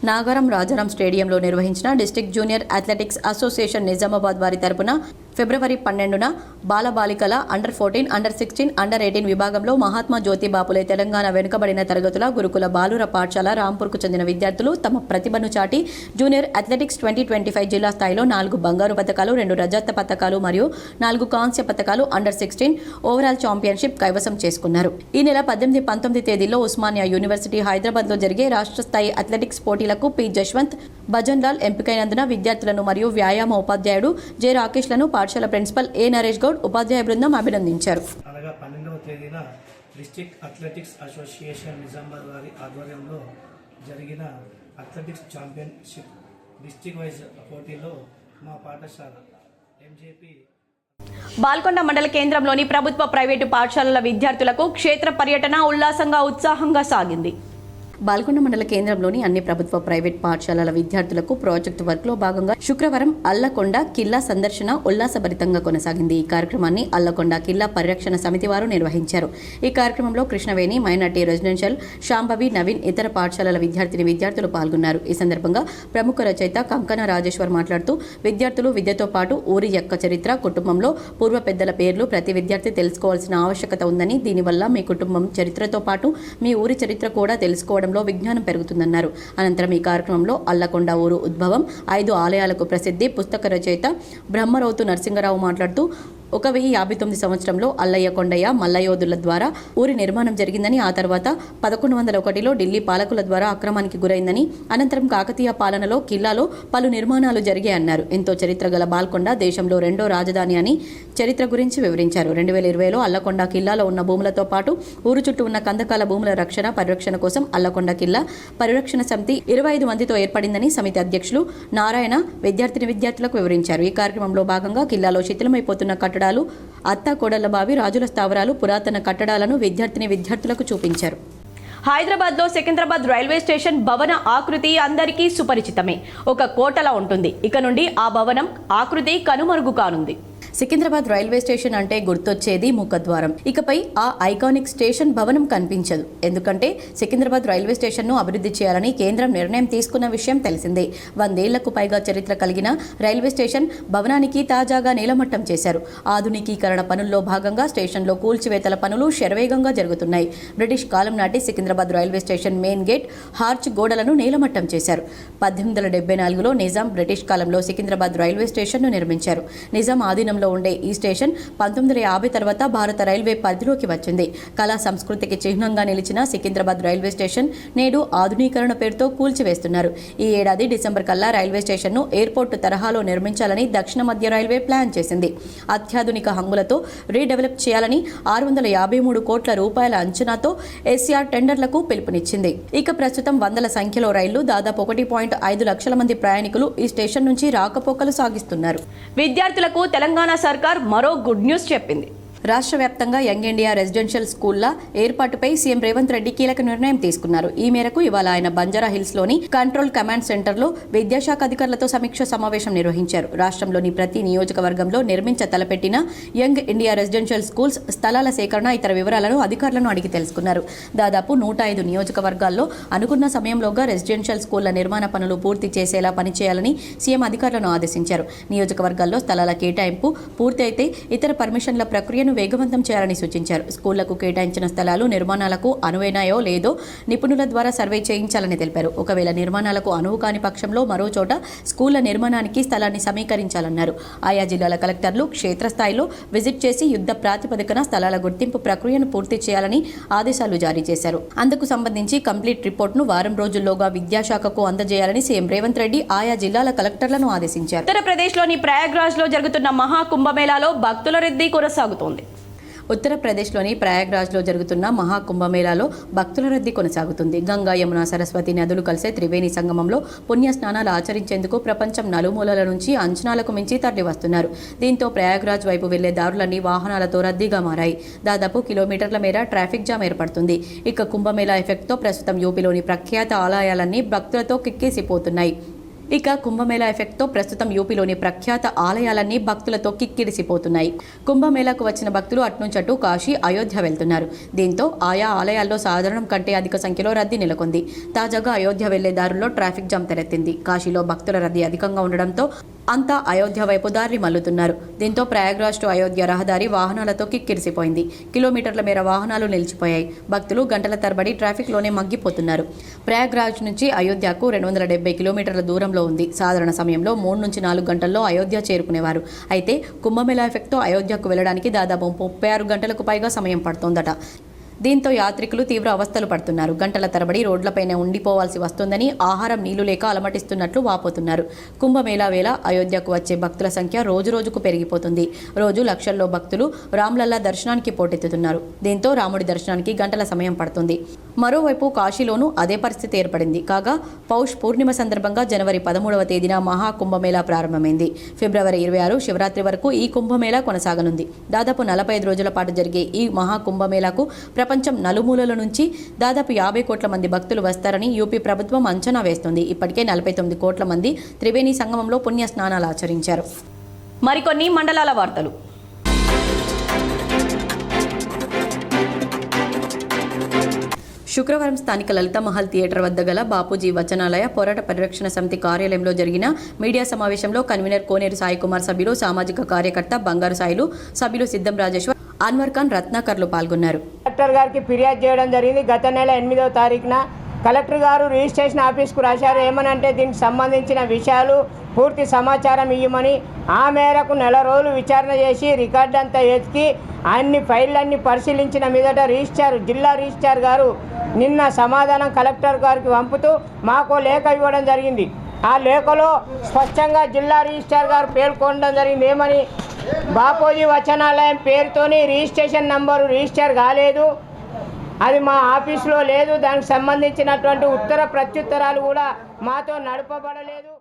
నాగారం రాజారాం స్టేడియంలో నిర్వహించిన district junior athletics association Nizamabad వారి తరపున ఫిబ్రవరి 12న బాలబాలికల అండర్-14, అండర్-16, అండర్-18 విభాగంలో మహాత్మా జ్యోతి బాపులే తెలంగాణ వెనుకబడిన తరగతుల గురుకుల బాలుర పాఠశాల రాంపూర్కు చెందిన విద్యార్థులు తమ ప్రతిభను చాటి జూనియర్ అథ్లెటిక్స్ 2025 జిల్లా స్థాయిలో 4 బంగారు పతకాలు, 2 రజత పతకాలు మరియు 4 కాంస్య పతకాలు, అండర్-16 ఓవరాల్ ఛాంపియన్షిప్ కైవసం చేసుకున్నారు. ఈ నెల 18, 19 తేదీల్లో ఉస్మానియా యూనివర్సిటీ హైదరాబాద్లో జరిగే రాష్ట్ర స్థాయి అథ్లెటిక్స్ పోటీలకు పి జశ్వంత్, భజన్ లాల్ ఎంపికైనందున విద్యార్థులను మరియు వ్యాయామ ఉపాధ్యాయుడు జె రాకేష్లను పాఠశాల ప్రిన్సిపల్ ఏ నరేష్ గౌడ్, ఉపాధ్యాయ బృందం అభినందించారు. అనగా 12వ తేదీన డిస్ట్రిక్ట్ అథ్లెటిక్స్ అసోసియేషన్ నిజామాబాద్ వారి ఆధ్వర్యంలో జరిగిన అథ్లెటిక్స్ ఛాంపియన్షిప్ డిస్ట్రిక్ట్ వైజ్ పోటీలో మా పాఠశాల ఎంజేపీ బాల్కొండ మండల కేంద్రంలోని ప్రభుత్వ ప్రైవేటు పాఠశాలల విద్యార్థులకు క్షేత్ర పర్యటన ఉల్లాసంగా ఉత్సాహంగా సాగింది. బాల్కొండ మండల కేంద్రంలోని అన్ని ప్రభుత్వ ప్రైవేట్ పాఠశాలల విద్యార్థులకు ప్రాజెక్టు వర్క్లో భాగంగా శుక్రవారం అల్లకొండ కిల్లా సందర్శన ఉల్లాసభరితంగా కొనసాగింది. ఈ కార్యక్రమాన్ని అల్లకొండ కిల్లా పరిరక్షణ సమితి వారు నిర్వహించారు. ఈ కార్యక్రమంలో కృష్ణవేణి, మైనార్టీ రెసిడెన్షియల్, శాంభవి, నవీన్ ఇతర పాఠశాలల విద్యార్థులు పాల్గొన్నారు. ఈ సందర్భంగా ప్రముఖ రచయిత కంకణ రాజేశ్వర్ మాట్లాడుతూ విద్యార్థులు విద్యతో పాటు ఊరి యొక్క చరిత్ర, కుటుంబంలో పూర్వ పెద్దల పేర్లు ప్రతి విద్యార్థి తెలుసుకోవాల్సిన ఆవశ్యకత ఉందని, దీనివల్ల మీ కుటుంబం చరిత్రతో పాటు మీ ఊరి చరిత్ర కూడా తెలుసుకోవడం విజ్ఞానం పెరుగుతుందన్నారు. అనంతరం ఈ కార్యక్రమంలో అల్లకొండ ఊరు ఉద్భవం, 5 ఆలయాలకు ప్రసిద్ధి పుస్తక రచయిత బ్రహ్మరౌతు నరసింగరావు మాట్లాడుతూ 1059 సంవత్సరంలో అల్లయ్య కొండయ్య మల్లయోధుల ద్వారా ఊరి నిర్మాణం జరిగిందని, ఆ తర్వాత 1101లో ఢిల్లీ పాలకుల ద్వారా అక్రమానికి గురైందని, అనంతరం కాకతీయ పాలనలో కిల్లాలో పలు నిర్మాణాలు జరిగాయన్నారు. ఎంతో చరిత్ర గల బాల్కొండ దేశంలో 2వ రాజధాని అని చరిత్ర గురించి వివరించారు. 2020లో అల్లకొండ కిల్లాలో ఉన్న భూములతో పాటు ఊరు చుట్టూ ఉన్న కందకాల భూముల రక్షణ పరిరక్షణ కోసం అల్లకొండ కిల్లా పరిరక్షణ సమితి 25 మందితో ఏర్పడిందని సమితి అధ్యక్షులు నారాయణ విద్యార్థులకు వివరించారు. ఈ కార్యక్రమంలో భాగంగా కిల్లాలో శిథిలమైపోతున్న కట్టడాలు, అత్తా కోడళ్ల బావి, రాజుల స్థావరాలు, పురాతన కట్టడాలను విద్యార్థులకు చూపించారు. హైదరాబాద్లో సికింద్రాబాద్ రైల్వే స్టేషన్ భవన ఆకృతి అందరికీ సుపరిచితమే. ఒక కోటలా ఉంటుంది. ఇక నుండి ఆ భవనం ఆకృతి కనుమరుగు కానుంది. సికింద్రాబాద్ రైల్వే స్టేషన్ అంటే గుర్తొచ్చేది ముఖద్వారం. ఇకపై ఆ ఐకానిక్ స్టేషన్ భవనం కనిపించదు. ఎందుకంటే సికింద్రాబాద్ రైల్వే స్టేషన్ను అభివృద్ధి చేయాలని కేంద్రం నిర్ణయం తీసుకున్న విషయం తెలిసిందే. 100 ఏళ్లకు పైగా చరిత్ర కలిగిన రైల్వే స్టేషన్ భవనానికి తాజాగా నేలమట్టం చేశారు. ఆధునికీకరణ పనుల్లో భాగంగా స్టేషన్లో కూల్చివేతల పనులు శరవేగంగా జరుగుతున్నాయి. బ్రిటిష్ కాలం నాటి Secunderabad railway station main gate, arch గోడలను నేలమట్టం చేశారు. 1874లో నిజాం బ్రిటిష్ కాలంలో సికింద్రాబాద్ రైల్వే స్టేషన్ను నిర్మించారు. నిజాం ఆధీనంలో ఉండే ఈ స్టేషన్ 1950 తర్వాత భారత రైల్వే పరిధిలోకి వచ్చింది. కళా సంస్కృతికి చిహ్నంగా నిలిచిన సికింద్రాబాద్ రైల్వే స్టేషన్ నేడు ఆధునీకరణ పేరుతో కూల్చివేస్తున్నారు. ఈ ఏడాది డిసెంబర్ కల్లా రైల్వే స్టేషన్ను ఎయిర్పోర్ట్ తరహాలో నిర్మించాలని దక్షిణ మధ్య రైల్వే ప్లాన్ చేసింది. అత్యాధునిక హంగులతో రీడెవలప్ చేయాలని 653 కోట్ల రూపాయల అంచనాతో ఎస్ఆర్ టెండర్లకు పిలుపునిచ్చింది. ఇక ప్రస్తుతం వందల సంఖ్యలో రైళ్లు, దాదాపు 1.5 లక్షల మంది ప్రయాణికులు ఈ స్టేషన్ నుంచి రాకపోకలు సాగిస్తున్నారు. విద్యార్థులకు తెలంగాణ సర్కార్ మరో గుడ్ న్యూస్ చెప్పింది. రాష్ట్ర వ్యాప్తంగా యంగ్ ఇండియా రెసిడెన్షియల్ స్కూళ్ల ఏర్పాటుపై సీఎం రేవంత్ రెడ్డి కీలక నిర్ణయం తీసుకున్నారు. ఈ మేరకు ఇవాళ ఆయన బంజారా హిల్స్లోని కంట్రోల్ కమాండ్ సెంటర్లో విద్యాశాఖ అధికారులతో సమీక్ష సమావేశం నిర్వహించారు. రాష్ట్రంలోని ప్రతి నియోజకవర్గంలో నిర్మించ తలపెట్టిన యంగ్ ఇండియా రెసిడెన్షియల్ స్కూల్స్ స్థలాల సేకరణ, ఇతర వివరాలను అధికారులను అడిగి తెలుసుకున్నారు. దాదాపు 105 నియోజకవర్గాల్లో అనుకున్న సమయంలోగా రెసిడెన్షియల్ స్కూళ్ల నిర్మాణ పనులు పూర్తి చేసేలా పనిచేయాలని సీఎం అధికారులను ఆదేశించారు. నియోజకవర్గాల్లో స్థలాల కేటాయింపు పూర్తి అయితే ఇతర పర్మిషన్ల ప్రక్రియను వేగవంతం చేయాలని సూచించారు. స్కూళ్లకు కేటాయించిన స్థలాలు నిర్మాణాలకు అనువైనాయో లేదో నిపుణుల ద్వారా సర్వే చేయించాలని తెలిపారు. ఒకవేళ నిర్మాణాలకు అనువు కాని పక్షంలో మరో చోట స్కూళ్ల నిర్మాణానికి స్థలాన్ని సమీకరించాలన్నారు. ఆయా జిల్లాల కలెక్టర్లు క్షేత్రస్థాయిలో విజిట్ చేసి యుద్ధ ప్రాతిపదికన స్థలాల గుర్తింపు ప్రక్రియను పూర్తి చేయాలని ఆదేశాలు జారీ చేశారు. అందుకు సంబంధించి కంప్లీట్ రిపోర్ట్ను వారం రోజుల్లోగా విద్యాశాఖకు అందజేయాలని సీఎం రేవంత్ రెడ్డి ఆయా జిల్లాల కలెక్టర్లను ఆదేశించారు. ఉత్తరప్రదేశ్లోని ప్రయాగ్రాజ్లో జరుగుతున్న మహాకుంభమేళాలో భక్తుల రద్దీ కొనసాగుతోంది. ఉత్తరప్రదేశ్లోని ప్రయాగ్రాజ్లో జరుగుతున్న మహాకుంభమేళాలో భక్తుల రద్దీ కొనసాగుతుంది. గంగా, యమున, సరస్వతి నదులు కలిసే త్రివేణి సంగమంలో పుణ్య స్నానాలు ఆచరించేందుకు ప్రపంచం నలుమూలల నుంచి అంచనాలకు మించి తరలివస్తున్నారు. దీంతో ప్రయాగ్రాజ్ వైపు వెళ్లే దారులన్నీ వాహనాలతో రద్దీగా మారాయి. దాదాపు కిలోమీటర్ల మేర ట్రాఫిక్ జామ్ ఏర్పడుతుంది. ఇక కుంభమేళా ఎఫెక్ట్తో ప్రస్తుతం యూపీలోని ప్రఖ్యాత ఆలయాలన్నీ భక్తులతో కిక్కిసిపోతున్నాయి. కుంభమేళాకు వచ్చిన భక్తులు అట్నుంచటు కాశీ, అయోధ్య వెళ్తున్నారు. దీంతో ఆయా ఆలయాల్లో సాధారణం కంటే అధిక సంఖ్యలో రద్దీ నెలకొంది. తాజాగా అయోధ్య వెళ్లే దారుల్లో ట్రాఫిక్ జామ్ తలెత్తింది. కాశీలో భక్తుల రద్దీ అధికంగా ఉండడంతో అంతా అయోధ్య వైపు దారి మళ్లుతున్నారు. దీంతో ప్రయాగ్రాజ్ టు అయోధ్య రహదారి వాహనాలతో కిక్కిరిసిపోయింది. కిలోమీటర్ల మేర వాహనాలు నిలిచిపోయాయి. భక్తులు గంటల తరబడి ట్రాఫిక్లోనే మగ్గిపోతున్నారు. ప్రయాగ్రాజ్ నుంచి అయోధ్యకు 270 కిలోమీటర్ల దూరంలో ఉంది. సాధారణ సమయంలో 3 నుంచి 4 గంటల్లో అయోధ్య చేరుకునేవారు. అయితే కుంభమేళా ఎఫెక్ట్తో అయోధ్యకు వెళ్లడానికి దాదాపు 36 గంటలకు పైగా సమయం పడుతోందట. దీంతో యాత్రికులు తీవ్ర అవస్థలు పడుతున్నారు. గంటల తరబడి రోడ్లపైనే ఉండిపోవాల్సి వస్తుందని, ఆహారం, నీళ్లు లేక అలమటిస్తున్నట్లు వాపోతున్నారు. కుంభమేళా వేళ అయోధ్యకు వచ్చే భక్తుల సంఖ్య రోజురోజుకు పెరిగిపోతుంది. రోజు లక్షల్లో భక్తులు రామ్లల్లా దర్శనానికి పోటెత్తుతున్నారు. దీంతో రాముడి దర్శనానికి గంటల సమయం పడుతుంది. మరోవైపు కాశీలోనూ అదే పరిస్థితి ఏర్పడింది. కాగా పౌష్ పూర్ణిమ సందర్భంగా జనవరి 13వ తేదీన మహాకుంభమేళా ప్రారంభమైంది. ఫిబ్రవరి 26 శివరాత్రి వరకు ఈ కుంభమేళా కొనసాగనుంది. దాదాపు 45 రోజుల పాటు జరిగే ఈ మహాకుంభమేళాకు ప్రపంచం నలుమూలల నుంచి దాదాపు 50 కోట్ల మంది భక్తులు వస్తారని యూపీ ప్రభుత్వం అంచనా వేస్తోంది. ఇప్పటికే 49 కోట్ల మంది త్రివేణి సంగమంలో పుణ్య స్నానాలు ఆచరించారు. మరికొన్ని మండలాల వార్తలు. శుక్రవారం స్థానిక లలిత మహల్ థియేటర్ వద్ద గల బాపూజీ వచనాలయ పోరాట పరిరక్షణ సమితి కార్యాలయంలో జరిగిన మీడియా సమావేశంలో కన్వీనర్ కోనేరు సాయికుమార్, సభ్యులు, సామాజిక కార్యకర్త బంగారు సాయిలు, సభ్యులు సిద్ధం రాజేశ్వర్, అన్వర్ ఖాన్, రత్నాకర్లు పాల్గొన్నారు. కలెక్టర్ గారికి ఫిర్యాదు చేయడం జరిగింది. గత నెల 8వ తారీఖున కలెక్టర్ గారు రిజిస్ట్రేషన్ ఆఫీస్కు రాశారు. ఏమనంటే దీనికి సంబంధించిన విషయాలు పూర్తి సమాచారం ఇవ్వమని. ఆ మేరకు నెల రోజులు విచారణ చేసి రికార్డు అంతా ఎతికి అన్ని ఫైళ్ళన్నీ పరిశీలించిన మీదట జిల్లా రిజిస్ట్రార్ గారు నిన్న సమాధానం కలెక్టర్ గారికి పంపుతూ మాకు లేఖ ఇవ్వడం జరిగింది. ఆ లేఖలో స్పష్టంగా జిల్లా రిజిస్ట్రార్ గారు పేర్కొనడం జరిగింది. ఏమని, బాపూజీ వచనాలయం పేరుతోని రిజిస్ట్రేషన్ నంబరు రిజిస్టర్ కాలేదు, అది మా ఆఫీసులో లేదు, దానికి సంబంధించినటువంటి ఉత్తర ప్రత్యుత్తరాలు కూడా మాతో నడపబడలేదు.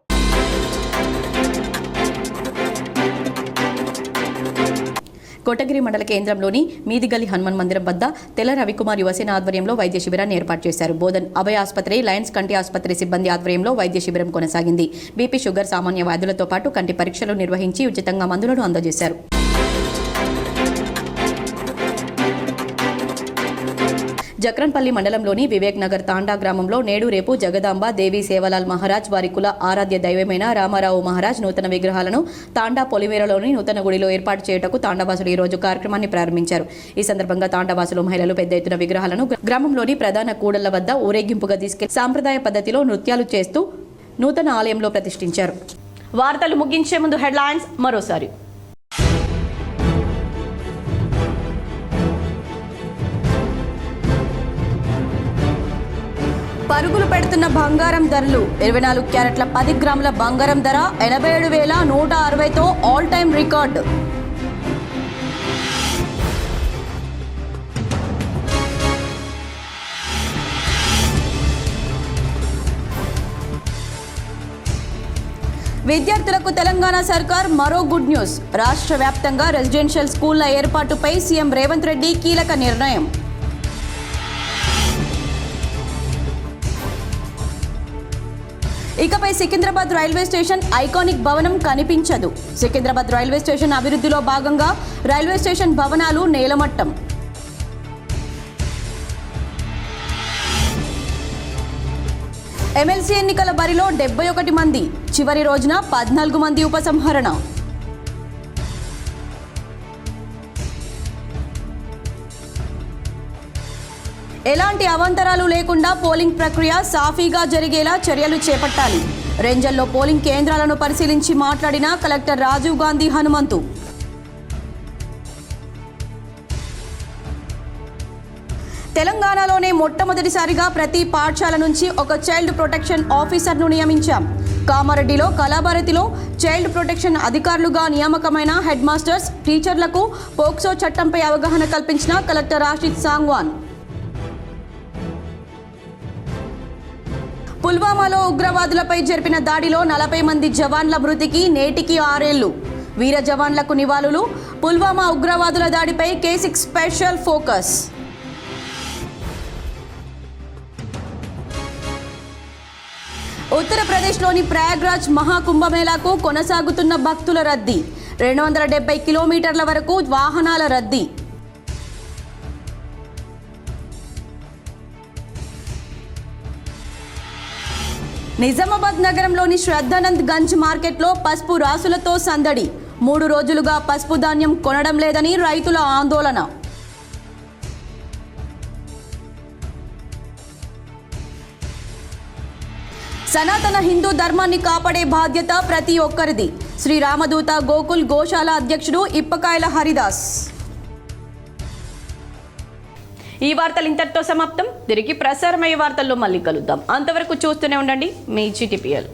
కోటగిరి మండల కేంద్రంలోని మీదిగలి హనుమాన్ మందిరం వద్ద తెల్ల రవికుమార్ యువసేన ఆధ్వర్యంలో వైద్య శిబిరాన్ని ఏర్పాటు చేశారు. బోధన్ అభయ ఆసుపత్రి, లయన్స్ కంటి ఆసుపత్రి సిబ్బంది ఆధ్వర్యంలో వైద్య శిబిరం కొనసాగింది. బీపీ, షుగర్, సామాన్య వ్యాధులతో పాటు కంటి పరీక్షలు నిర్వహించి ఉచితంగా మందులను అందజేశారు. జక్రన్పల్లి మండలంలోని వివేక్ నగర్ తాండా గ్రామంలో నేడు రేపు జగదాంబ దేవి సేవలాల్ మహారాజ్ వారి కుల ఆరాధ్య దైవమైన రామారావు మహారాజ్ నూతన విగ్రహాలను తాండా పొలిమేరలోని నూతన గుడిలో ఏర్పాటు చేయుటకు తాండావాసులు ఈ రోజు కార్యక్రమాన్ని ప్రారంభించారు. ఈ సందర్భంగా తాండావాసులు, మహిళలు పెద్ద ఎత్తున విగ్రహాలను గ్రామంలోని ప్రధాన కూడళ్ల వద్ద ఊరేగింపుగా తీసుకెళ్లి సాంప్రదాయ పద్ధతిలో నృత్యాలు చేస్తూ నూతన ఆలయంలో ప్రతిష్ఠించారు. వార్తలు ముగించే ముందు హెడ్లైన్స్ మరోసారి. పరుగులు పెడుతున్న బంగారం ధరలు. 24 క్యారెట్ల 10 గ్రాముల బంగారం ధర 87,160తో ఆల్ టైమ్ రికార్డు. విద్యార్థులకు తెలంగాణ సర్కార్ మరో గుడ్ న్యూస్. రాష్ట్ర వ్యాప్తంగా రెసిడెన్షియల్ స్కూళ్ల ఏర్పాటుపై సీఎం రేవంత్ రెడ్డి కీలక నిర్ణయం. ఇకపై సికింద్రాబాద్ రైల్వే స్టేషన్ ఐకానిక్ భవనం కనిపించదు. సికింద్రాబాద్ రైల్వే స్టేషన్ అభివృద్ధిలో భాగంగా రైల్వే స్టేషన్ భవనాలు నేలమట్టం. ఎమ్మెల్సీ ఎన్నికల బరిలో 71 మంది, చివరి రోజున 14 మంది ఉపసంహరణ. ఎలాంటి అవాంతరాలు లేకుండా పోలింగ్ ప్రక్రియ సాఫీగా జరిగేలా చర్యలు చేపట్టాలి. రెంజల్లో పోలింగ్ కేంద్రాలను పరిశీలించి మాట్లాడిన కలెక్టర్ రాజీవ్ గాంధీ హనుమంతు. తెలంగాణలోనే మొట్టమొదటిసారిగా ప్రతి పాఠశాల నుంచి ఒక చైల్డ్ ప్రొటెక్షన్ ఆఫీసర్ను నియమించాం. కామారెడ్డిలో కళాభారతిలో చైల్డ్ ప్రొటెక్షన్ అధికారులుగా నియామకమైన హెడ్ మాస్టర్స్, టీచర్లకు పోక్సో చట్టంపై అవగాహన కల్పించిన కలెక్టర్ రాషిద్ సాంగ్వాన్. పుల్వామాలో ఉగ్రవాదులపై జరిపిన దాడిలో 40 మంది జవాన్ల మృతికి నేటికి 6 ఏళ్లు. వీర జవాన్లకు నివాళులు. పుల్వామా ఉగ్రవాదుల దాడిపై K6 స్పెషల్ ఫోకస్. ఉత్తరప్రదేశ్లోని ప్రయాగ్రాజ్ మహాకుంభమేళాకు కొనసాగుతున్న భక్తుల రద్దీ. 270 కిలోమీటర్ల వరకు వాహనాల రద్దీ. నిజామాబాద్ నగరంలోని శ్రద్ధానంద్ గంజ్ మార్కెట్లో పసుపు రాసులతో సందడి. 3 రోజులుగా పసుపు ధాన్యం కొనడం లేదని రైతుల ఆందోళన. సనాతన హిందూ ధర్మాన్ని కాపాడే బాధ్యత ప్రతి ఒక్కరిది. శ్రీరామదూత గోకుల్ గోశాల అధ్యక్షుడు ఇప్పకాయల హరిదాస్. ఈ వార్తలు ఇంతటితో సమాప్తం. తిరిగి ప్రసారమయ్యే వార్తల్లో మళ్ళీ కలుద్దాం. అంతవరకు చూస్తూనే ఉండండి మీ GTPL.